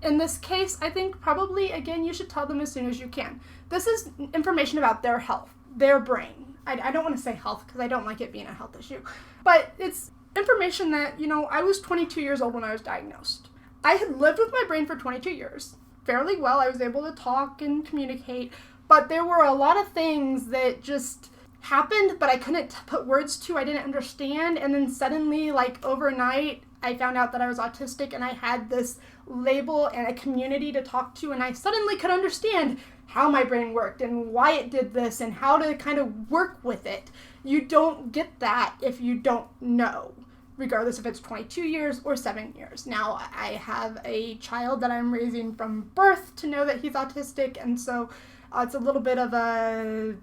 [SPEAKER 2] In this case, I think probably, again, you should tell them as soon as you can. This is information about their health, their brain. I don't want to say health, because I don't like it being a health issue. But it's information that, I was 22 years old when I was diagnosed. I had lived with my brain for 22 years, fairly well. I was able to talk and communicate, but there were a lot of things that just happened, but I couldn't put words to, I didn't understand, and then suddenly, like overnight, I found out that I was autistic, and I had this label and a community to talk to, and I suddenly could understand how my brain worked, and why it did this, and how to kind of work with it. You don't get that if you don't know, regardless if it's 22 years or 7 years. Now, I have a child that I'm raising from birth to know that he's autistic, and so it's a little bit of a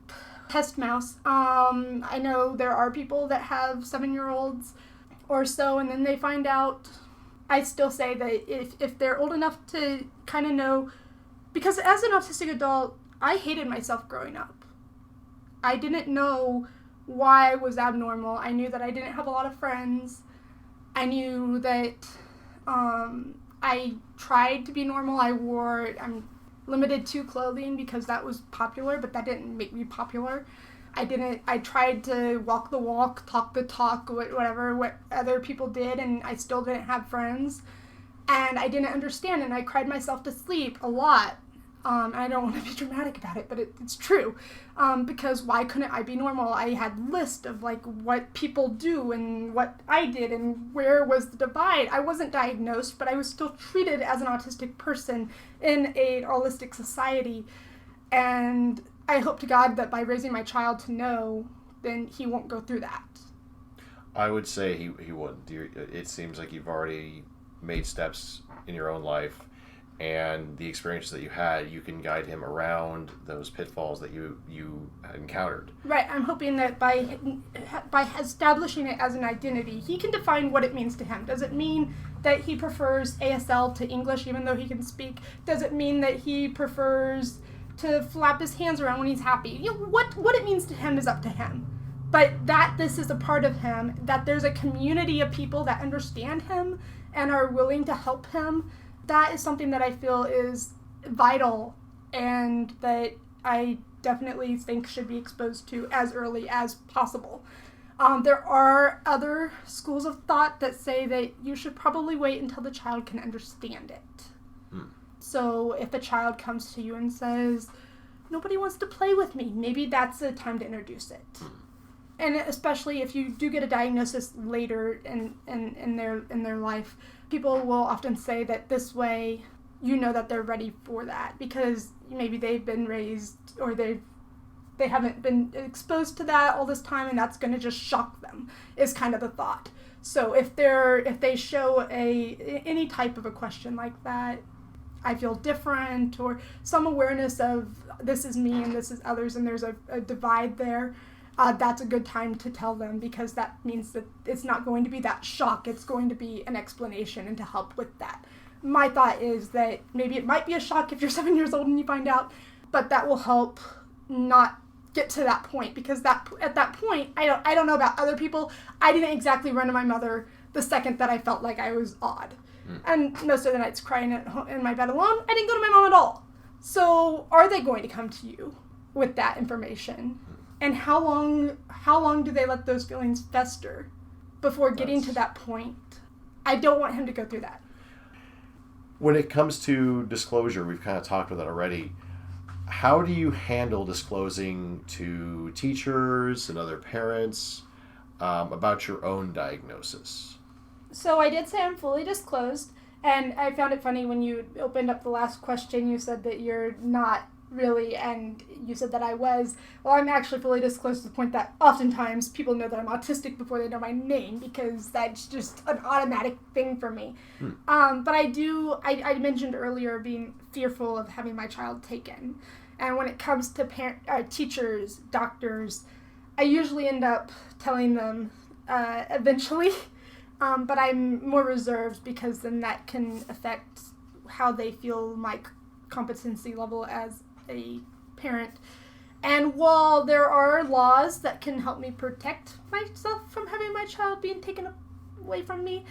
[SPEAKER 2] test mouse. I know there are people that have 7-year-olds or so, and then they find out. I still say that if they're old enough to kind of know, because as an autistic adult, I hated myself growing up. I didn't know why I was abnormal. I knew that I didn't have a lot of friends. I knew that I tried to be normal. I'm limited to clothing because that was popular, but that didn't make me popular. I tried to walk the walk, talk the talk, what other people did, and I still didn't have friends. And I didn't understand, and I cried myself to sleep a lot. I don't want to be dramatic about it, but it's true. Because why couldn't I be normal? I had lists of what people do and what I did and where was the divide. I wasn't diagnosed, but I was still treated as an autistic person in a holistic society. And I hope to God that by raising my child to know, then he won't go through that.
[SPEAKER 1] I would say he wouldn't. It seems like you've already made steps in your own life, and the experiences that you had, you can guide him around those pitfalls that you had encountered.
[SPEAKER 2] Right. I'm hoping that by establishing it as an identity, he can define what it means to him. Does it mean that he prefers ASL to English even though he can speak? Does it mean that he prefers to flap his hands around when he's happy? What it means to him is up to him. But that this is a part of him, that there's a community of people that understand him and are willing to help him, that is something that I feel is vital and that I definitely think should be exposed to as early as possible. There are other schools of thought that say that you should probably wait until the child can understand it. So if a child comes to you and says, "Nobody wants to play with me," maybe that's the time to introduce it. And especially if you do get a diagnosis later in their life, people will often say that this way you know that they're ready for that, because maybe they've been raised or they haven't been exposed to that all this time, and that's going to just shock them, is kind of the thought. So if they show any type of a question like that, I feel different, or some awareness of this is me and this is others, and there's a divide there, that's a good time to tell them, because that means that it's not going to be that shock. It's going to be an explanation and to help with that. My thought is that maybe it might be a shock if you're 7 years old and you find out, but that will help not get to that point, because at that point, I don't know about other people, I didn't exactly run to my mother the second that I felt like I was odd. And most of the nights crying in my bed alone, I didn't go to my mom at all. So are they going to come to you with that information? And how long do they let those feelings fester before getting to that point? I don't want him to go through that.
[SPEAKER 1] When it comes to disclosure, we've kind of talked about that already. How do you handle disclosing to teachers and other parents about your own diagnosis?
[SPEAKER 2] So I did say I'm fully disclosed, and I found it funny when you opened up the last question, you said that you're not really, and you said that I was. Well, I'm actually fully disclosed to the point that oftentimes people know that I'm autistic before they know my name, because that's just an automatic thing for me. But I mentioned earlier being fearful of having my child taken. And when it comes to teachers, doctors, I usually end up telling them eventually, but I'm more reserved, because then that can affect how they feel my competency level as a parent. And while there are laws that can help me protect myself from having my child being taken away from me,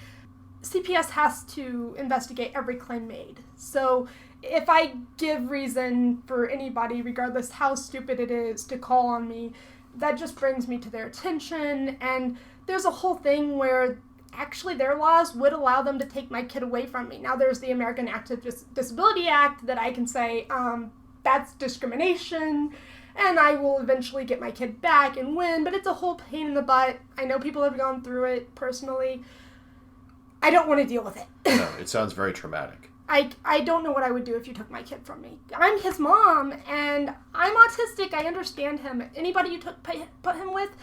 [SPEAKER 2] CPS has to investigate every claim made. So if I give reason for anybody, regardless how stupid it is, to call on me, that just brings me to their attention. And there's a whole thing where actually their laws would allow them to take my kid away from me. Now there's the American Active Disability Act that I can say, that's discrimination, and I will eventually get my kid back and win, but it's a whole pain in the butt. I know people have gone through it personally. I don't want to deal with it.
[SPEAKER 1] No, it sounds very traumatic.
[SPEAKER 2] I don't know what I would do if you took my kid from me. I'm his mom, and I'm autistic. I understand him. Anybody you put him with,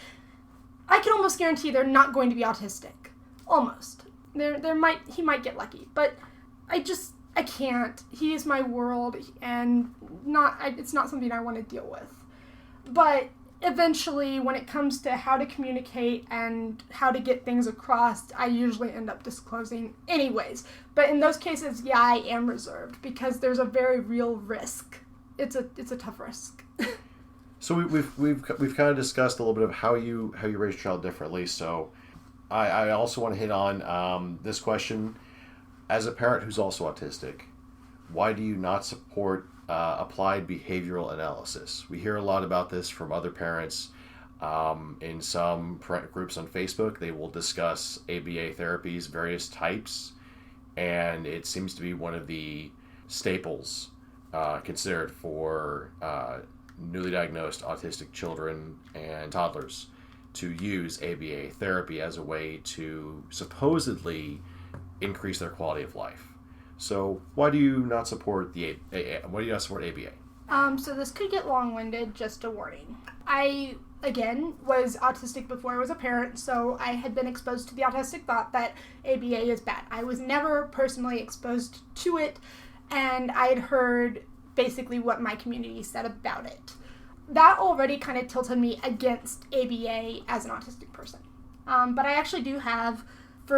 [SPEAKER 2] I can almost guarantee they're not going to be autistic. Almost. He might get lucky, but I can't. He is my world, and it's not something I want to deal with. But eventually, when it comes to how to communicate and how to get things across, I usually end up disclosing anyways. But in those cases, yeah, I am reserved, because there's a very real risk. It's a tough risk.
[SPEAKER 1] So we've kind of discussed a little bit of how you raise your child differently. So I also want to hit on this question. As a parent who's also autistic, why do you not support applied behavioral analysis? We hear a lot about this from other parents. In some parent groups on Facebook, they will discuss ABA therapies, various types, and it seems to be one of the staples considered for newly diagnosed autistic children and toddlers to use ABA therapy as a way to supposedly increase their quality of life. So why do you not support ABA?
[SPEAKER 2] So this could get long-winded, just a warning. I, again, was autistic before I was a parent, so I had been exposed to the autistic thought that ABA is bad. I was never personally exposed to it, and I had heard basically what my community said about it. That already kind of tilted me against ABA as an autistic person. But I actually do have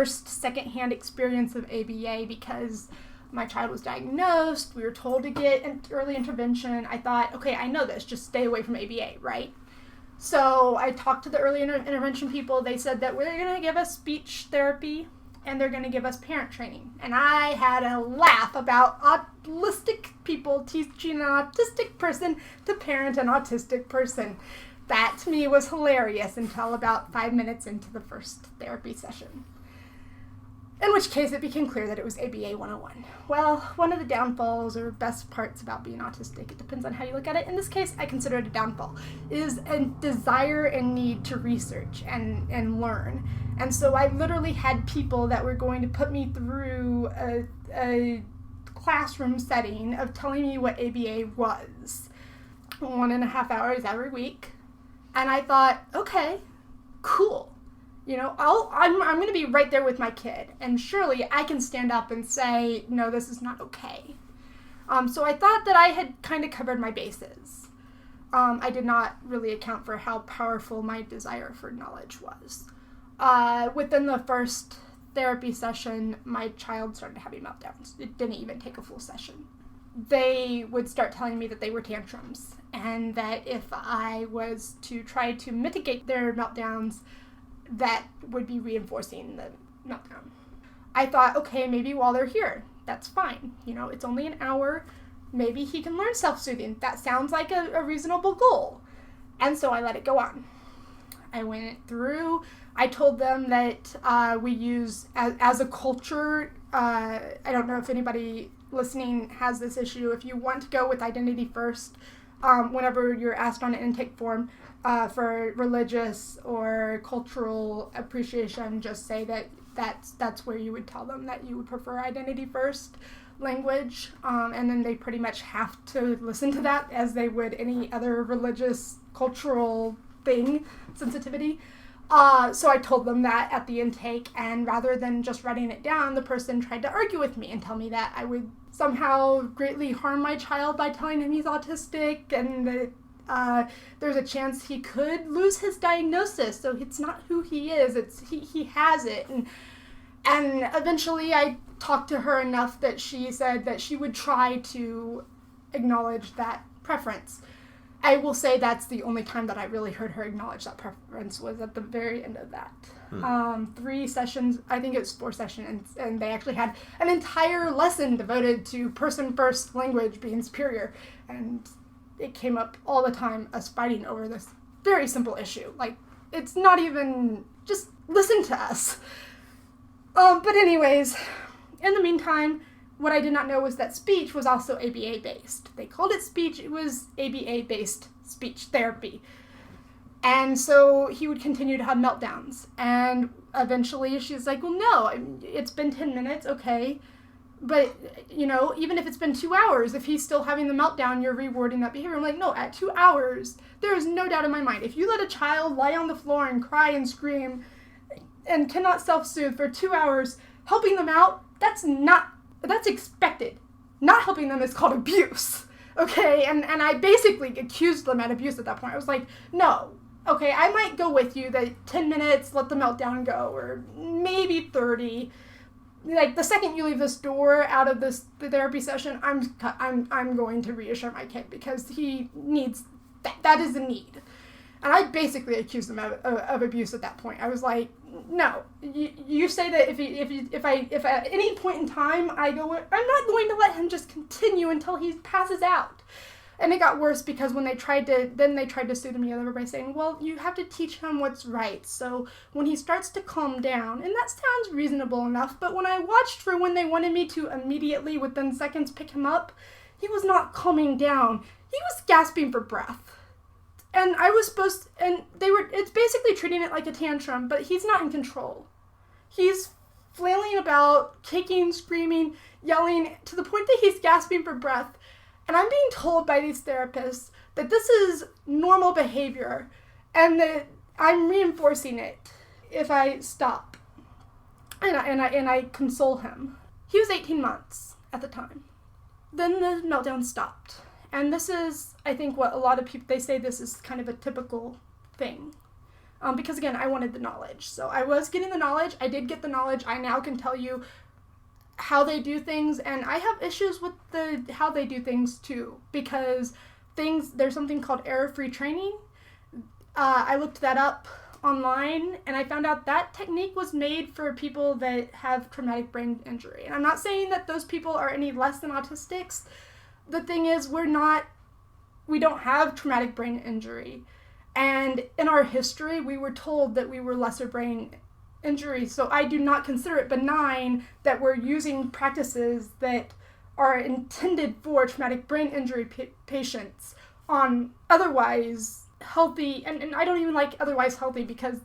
[SPEAKER 2] second-hand experience of ABA, because my child was diagnosed, we were told to get early intervention. I thought, okay, I know this, just stay away from ABA, right? So I talked to the early intervention people. They said that we're going to give us speech therapy, and they're going to give us parent training. And I had a laugh about autistic people teaching an autistic person to parent an autistic person. That, to me, was hilarious until about 5 minutes into the first therapy session. In which case, it became clear that it was ABA 101. Well, one of the downfalls or best parts about being autistic, it depends on how you look at it. In this case, I consider it a downfall, is a desire and need to research and learn. And so I literally had people that were going to put me through a classroom setting of telling me what ABA was. 1.5 hours every week. And I thought, okay, cool. You know, I'm going to be right there with my kid, and surely I can stand up and say, no, this is not okay. So I thought that I had kind of covered my bases. I did not really account for how powerful my desire for knowledge was. Within the first therapy session, my child started having meltdowns. It didn't even take a full session. they would start telling me that they were tantrums, and that if I was to try to mitigate their meltdowns, that would be reinforcing the meltdown. I thought, okay, maybe while they're here, that's fine. You know, it's only an hour. Maybe he can learn self-soothing. That sounds like a reasonable goal. And so I let it go on. I went through. I told them that we use, as a culture, I don't know if anybody listening has this issue. If you want to go with identity first, whenever you're asked on an intake form for religious or cultural appreciation, just say that's where you would tell them that you would prefer identity first language, and then they pretty much have to listen to that as they would any other religious cultural thing, sensitivity. So I told them that at the intake, and rather than just writing it down, the person tried to argue with me and tell me that I would somehow greatly harm my child by telling him he's autistic, and that there's a chance he could lose his diagnosis, so it's not who he is, it's he has it. And eventually I talked to her enough that she said that she would try to acknowledge that preference. I will say that's the only time that I really heard her acknowledge that preference was at the very end of that. 3 sessions, I think it was 4 sessions, and they actually had an entire lesson devoted to person-first language being superior. And it came up all the time, us fighting over this very simple issue. Like, it's not even, just listen to us. But anyways, in the meantime, what I did not know was that speech was also ABA-based. They called it speech, it was ABA-based speech therapy. And so he would continue to have meltdowns. And eventually she's like, well, no, it's been 10 minutes, okay. But, you know, even if it's been 2 hours, if he's still having the meltdown, you're rewarding that behavior. I'm like, no, at 2 hours, there is no doubt in my mind. If you let a child lie on the floor and cry and scream and cannot self-soothe for 2 hours, helping them out, that's expected. Not helping them is called abuse, okay? And I basically accused them at abuse at that point. I was like, no, okay, I might go with you that 10 minutes, let the meltdown go, or maybe 30. Like, the second you leave this door out of the therapy session, I'm going to reassure my kid because he needs, that is a need. And I basically accused them of abuse at that point. I was like, no, you say that if at any point in time I go, I'm not going to let him just continue until he passes out. And it got worse because when they tried to soothe me over by saying, well, you have to teach him what's right. So when he starts to calm down, and that sounds reasonable enough, but when I watched for when they wanted me to immediately within seconds pick him up, he was not calming down. He was gasping for breath. And it's basically treating it like a tantrum, but he's not in control. He's flailing about, kicking, screaming, yelling, to the point that he's gasping for breath. And I'm being told by these therapists that this is normal behavior, and that I'm reinforcing it if I stop. And I console him. He was 18 months at the time. Then the meltdown stopped. And this is, I think, what a lot of people, they say this is kind of a typical thing. Because, again, I wanted the knowledge. So I was getting the knowledge. I did get the knowledge. I now can tell you how they do things. And I have issues with how they do things, too. Because there's something called error-free training. I looked that up online, and I found out that technique was made for people that have traumatic brain injury. And I'm not saying that those people are any less than autistics. The thing is, we don't have traumatic brain injury. And in our history, we were told that we were lesser brain injury. So I do not consider it benign that we're using practices that are intended for traumatic brain injury patients on otherwise healthy, and I don't even like otherwise healthy because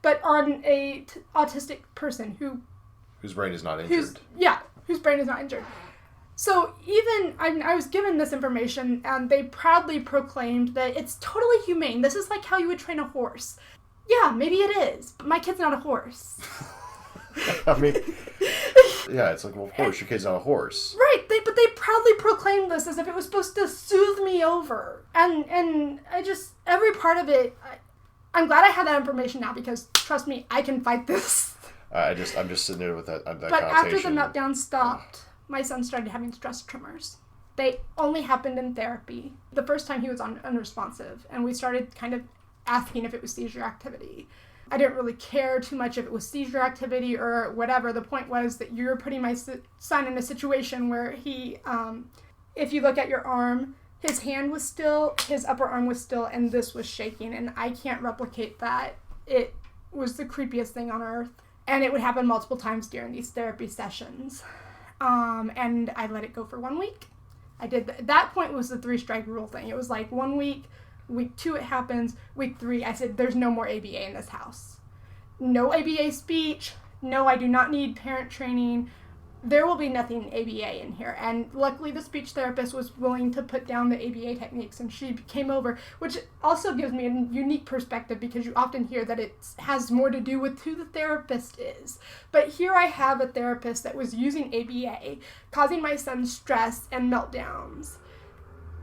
[SPEAKER 2] but on a autistic person
[SPEAKER 1] whose brain is not injured.
[SPEAKER 2] Whose brain is not injured. So even, I was given this information, and they proudly proclaimed that it's totally humane. This is like how you would train a horse. Yeah, maybe it is, but my kid's not a horse.
[SPEAKER 1] I mean, yeah, it's like, well, of course, your kid's not a horse.
[SPEAKER 2] Right, but they proudly proclaimed this as if it was supposed to soothe me over. And I just, every part of it, I'm glad I had that information now, because, trust me, I can fight this.
[SPEAKER 1] I'm just sitting there with that
[SPEAKER 2] But after the meltdown stopped, my son started having stress tremors. They only happened in therapy. The first time he was unresponsive, and we started kind of asking if it was seizure activity. I didn't really care too much if it was seizure activity or whatever. The point was that you're putting my son in a situation where he, if you look at your arm, his hand was still, his upper arm was still, and this was shaking, and I can't replicate that. It was the creepiest thing on earth, and it would happen multiple times during these therapy sessions. And I let it go for 1 week. I did, that point was the 3-strike rule thing. It was like 1 week, week 2 it happens, week 3 I said, there's no more ABA in this house. No ABA speech, no, I do not need parent training. There will be nothing ABA in here. And luckily the speech therapist was willing to put down the ABA techniques, and she came over, which also gives me a unique perspective because you often hear that it has more to do with who the therapist is. But here I have a therapist that was using ABA, causing my son stress and meltdowns.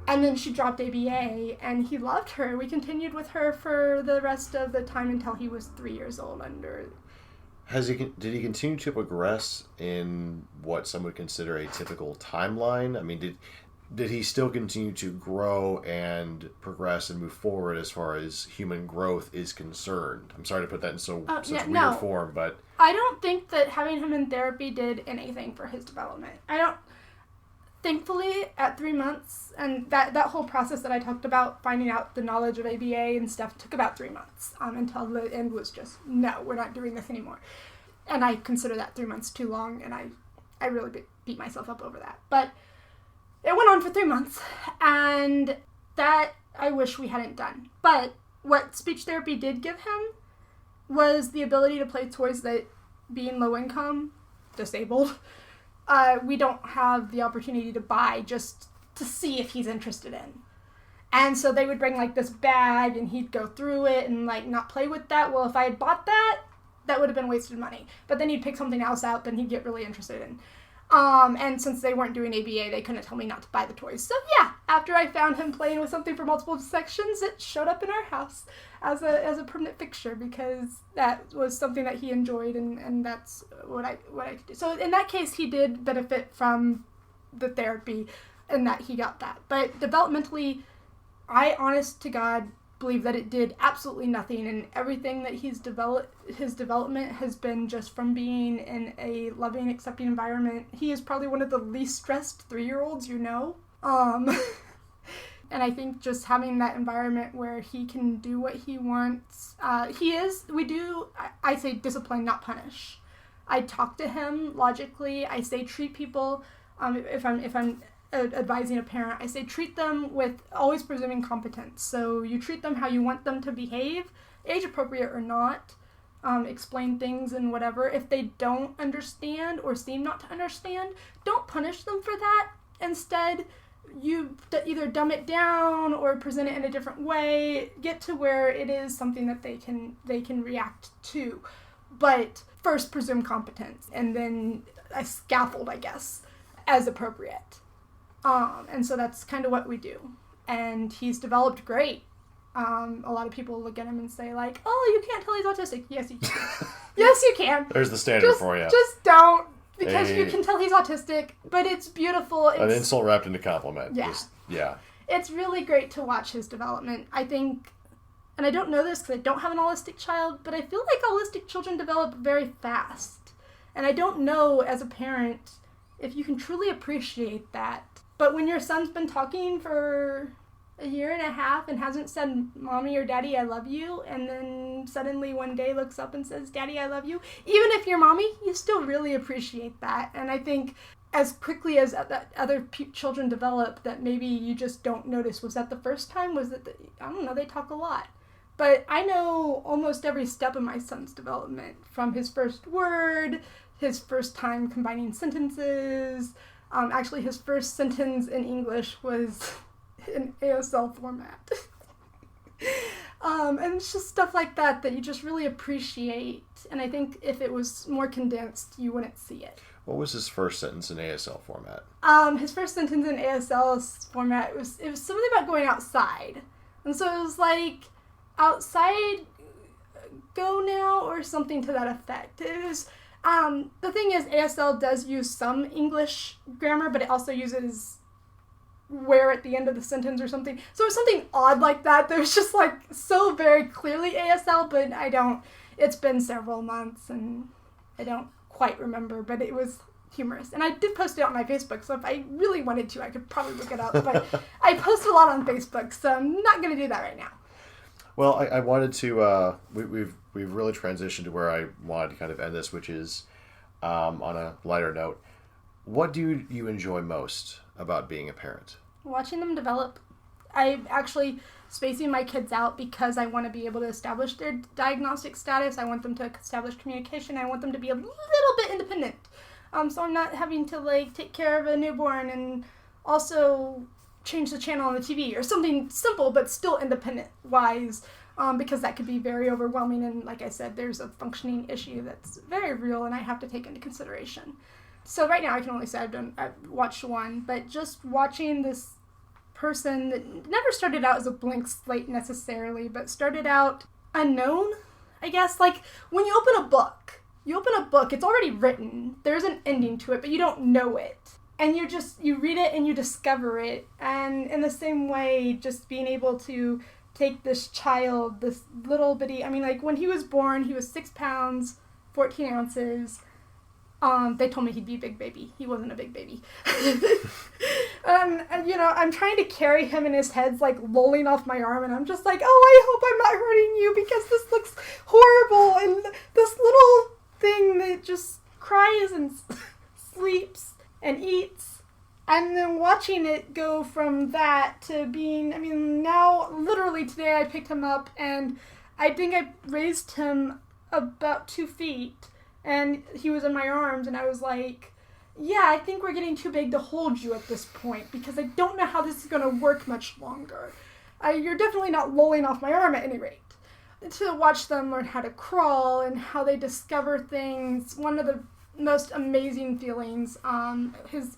[SPEAKER 2] And then she dropped ABA, and he loved her. We continued with her for the rest of the time until he was 3 years old under...
[SPEAKER 1] Did he continue to progress in what some would consider a typical timeline? I mean, did he still continue to grow and progress and move forward as far as human growth is concerned? I'm sorry to put that in such weird form, but...
[SPEAKER 2] I don't think that having him in therapy did anything for his development. Thankfully, at 3 months, and that whole process that I talked about, finding out the knowledge of ABA and stuff, took about 3 months, until the end was just, no, we're not doing this anymore. And I consider that 3 months too long, and I really beat myself up over that. But it went on for 3 months, and that I wish we hadn't done. But what speech therapy did give him was the ability to play toys that, being low income, disabled, we don't have the opportunity to buy just to see if he's interested in. And so they would bring like this bag, and he'd go through it and like not play with that. Well, if I had bought that, that would have been wasted money. But then he'd pick something else out that he'd get really interested in. And since they weren't doing ABA, they couldn't tell me not to buy the toys. So yeah, after I found him playing with something for multiple sections, it showed up in our house as a permanent fixture because that was something that he enjoyed, and that's what I could do. So in that case, he did benefit from the therapy in that he got that. But developmentally, I honest to God believe that it did absolutely nothing, and everything that his development has been just from being in a loving, accepting environment. He is probably one of the least stressed 3-year-olds you know. And I think just having that environment where he can do what he wants, I say discipline, not punish. I talk to him logically. I say treat people, if I'm advising a parent, I say treat them with always presuming competence. So you treat them how you want them to behave, age appropriate or not. Explain things and whatever. If they don't understand or seem not to understand, don't punish them for that. Instead, you either dumb it down or present it in a different way. Get to where it is something that they can react to. But first presume competence, and then a scaffold, I guess, as appropriate. And so that's kind of what we do. And he's developed great. A lot of people look at him and say, like, oh, you can't tell he's autistic. Yes, you can. Yes, you can.
[SPEAKER 1] There's the standard for you.
[SPEAKER 2] Just don't, because you can tell he's autistic, but it's beautiful.
[SPEAKER 1] An insult wrapped into compliment.
[SPEAKER 2] Yeah.
[SPEAKER 1] Yeah.
[SPEAKER 2] It's really great to watch his development. I think, and I don't know this because I don't have an autistic child, but I feel like autistic children develop very fast. And I don't know, as a parent, if you can truly appreciate that. But when your son's been talking for a year and a half and hasn't said, Mommy or Daddy, I love you, and then suddenly one day looks up and says, Daddy, I love you, even if you're Mommy, you still really appreciate that. And I think as quickly as other children develop, that maybe you just don't notice. Was that the first time? Was it I don't know, they talk a lot. But I know almost every step of my son's development, from his first word, his first time combining sentences. Actually, his first sentence in English was in ASL format. And it's just stuff like that you just really appreciate. And I think if it was more condensed, you wouldn't see it.
[SPEAKER 1] What was his first sentence in ASL format?
[SPEAKER 2] His first sentence in ASL format, it was something about going outside. And so it was like, outside, go now, or something to that effect. It was... the thing is, ASL does use some English grammar, but it also uses where at the end of the sentence or something. So it was something odd like that. There's just like so very clearly ASL, but it's been several months and I don't quite remember, but it was humorous. And I did post it on my Facebook, so if I really wanted to, I could probably look it up. But I post a lot on Facebook, so I'm not going to do that right now.
[SPEAKER 1] Well, I wanted to, we've really transitioned to where I wanted to kind of end this, which is on a lighter note. What do you enjoy most about being a parent?
[SPEAKER 2] Watching them develop. I'm actually spacing my kids out because I want to be able to establish their diagnostic status. I want them to establish communication. I want them to be a little bit independent. So I'm not having to like take care of a newborn and also change the channel on the TV or something simple but still independent wise, because that could be very overwhelming. And like I said, there's a functioning issue that's very real and I have to take into consideration. So right now I can only say I've watched one, but just watching this person that never started out as a blank slate necessarily, but started out unknown, I guess. Like when you open a book, it's already written. There's an ending to it, but you don't know it. And you read it and you discover it. And in the same way, just being able to take this child, this little bitty, I mean, like when he was born, he was 6 pounds, 14 ounces. They told me he'd be a big baby. He wasn't a big baby. And, I'm trying to carry him and his head's like lolling off my arm and I'm just like, oh, I hope I'm not hurting you because this looks horrible. And this little thing that just cries and sleeps and eats. And then watching it go from that to being, now literally today I picked him up and I think I raised him about 2 feet. And he was in my arms, and I was like, yeah, I think we're getting too big to hold you at this point, because I don't know how this is going to work much longer. You're definitely not lolling off my arm at any rate. To watch them learn how to crawl and how they discover things, one of the most amazing feelings,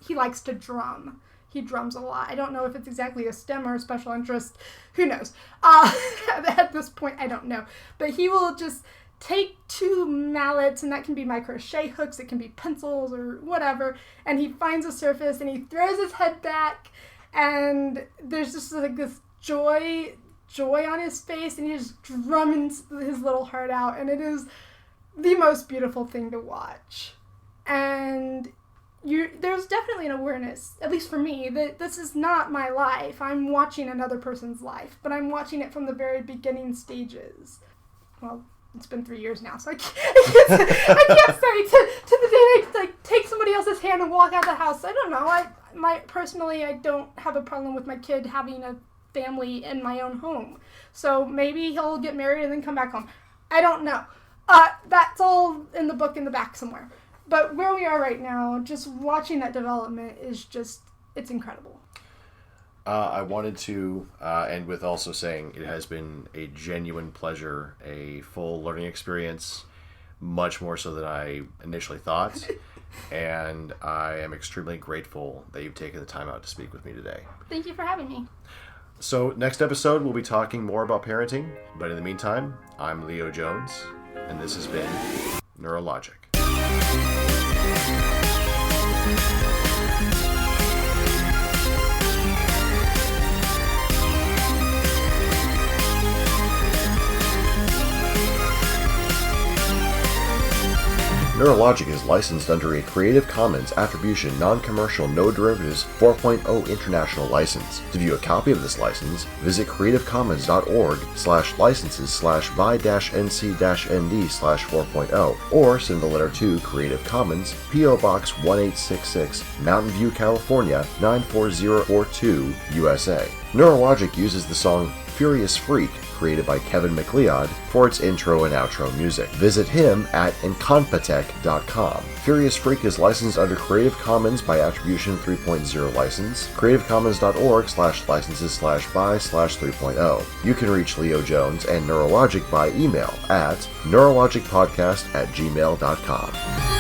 [SPEAKER 2] he likes to drum. He drums a lot. I don't know if it's exactly a STEM or a special interest. Who knows? At this point, I don't know. But he will just take 2 mallets, and that can be my crochet hooks, it can be pencils or whatever, and he finds a surface and he throws his head back and there's just like this joy on his face and he just drums his little heart out, and it is the most beautiful thing to watch. And there's definitely an awareness, at least for me, that this is not my life. I'm watching another person's life, but I'm watching it from the very beginning stages. Well, it's been 3 years now, so I can't say to the day I take somebody else's hand and walk out the house. I don't know. Personally, I don't have a problem with my kid having a family in my own home. So maybe he'll get married and then come back home. I don't know. That's all in the book in the back somewhere. But where we are right now, just watching that development is it's incredible.
[SPEAKER 1] I wanted to end with also saying it has been a genuine pleasure, a full learning experience, much more so than I initially thought. And I am extremely grateful that you've taken the time out to speak with me today.
[SPEAKER 2] Thank you for having me.
[SPEAKER 1] So next episode, we'll be talking more about parenting. But in the meantime, I'm Leo Jones, and this has been Neurologic. Neurologic is licensed under a Creative Commons Attribution Non-Commercial No Derivatives 4.0 International License. To view a copy of this license, visit creativecommons.org/by-nc-nd/4.0 or send a letter to Creative Commons, P.O. Box 1866, Mountain View, California 94042, USA. Neurologic uses the song Furious Freak, created by Kevin MacLeod, for its intro and outro music. Visit him at incompetech.com. Furious Freak is licensed under Creative Commons by Attribution 3.0 license, creativecommons.org/licenses/by/3.0. You can reach Leo Jones and Neurologic by email at neurologicpodcast@gmail.com.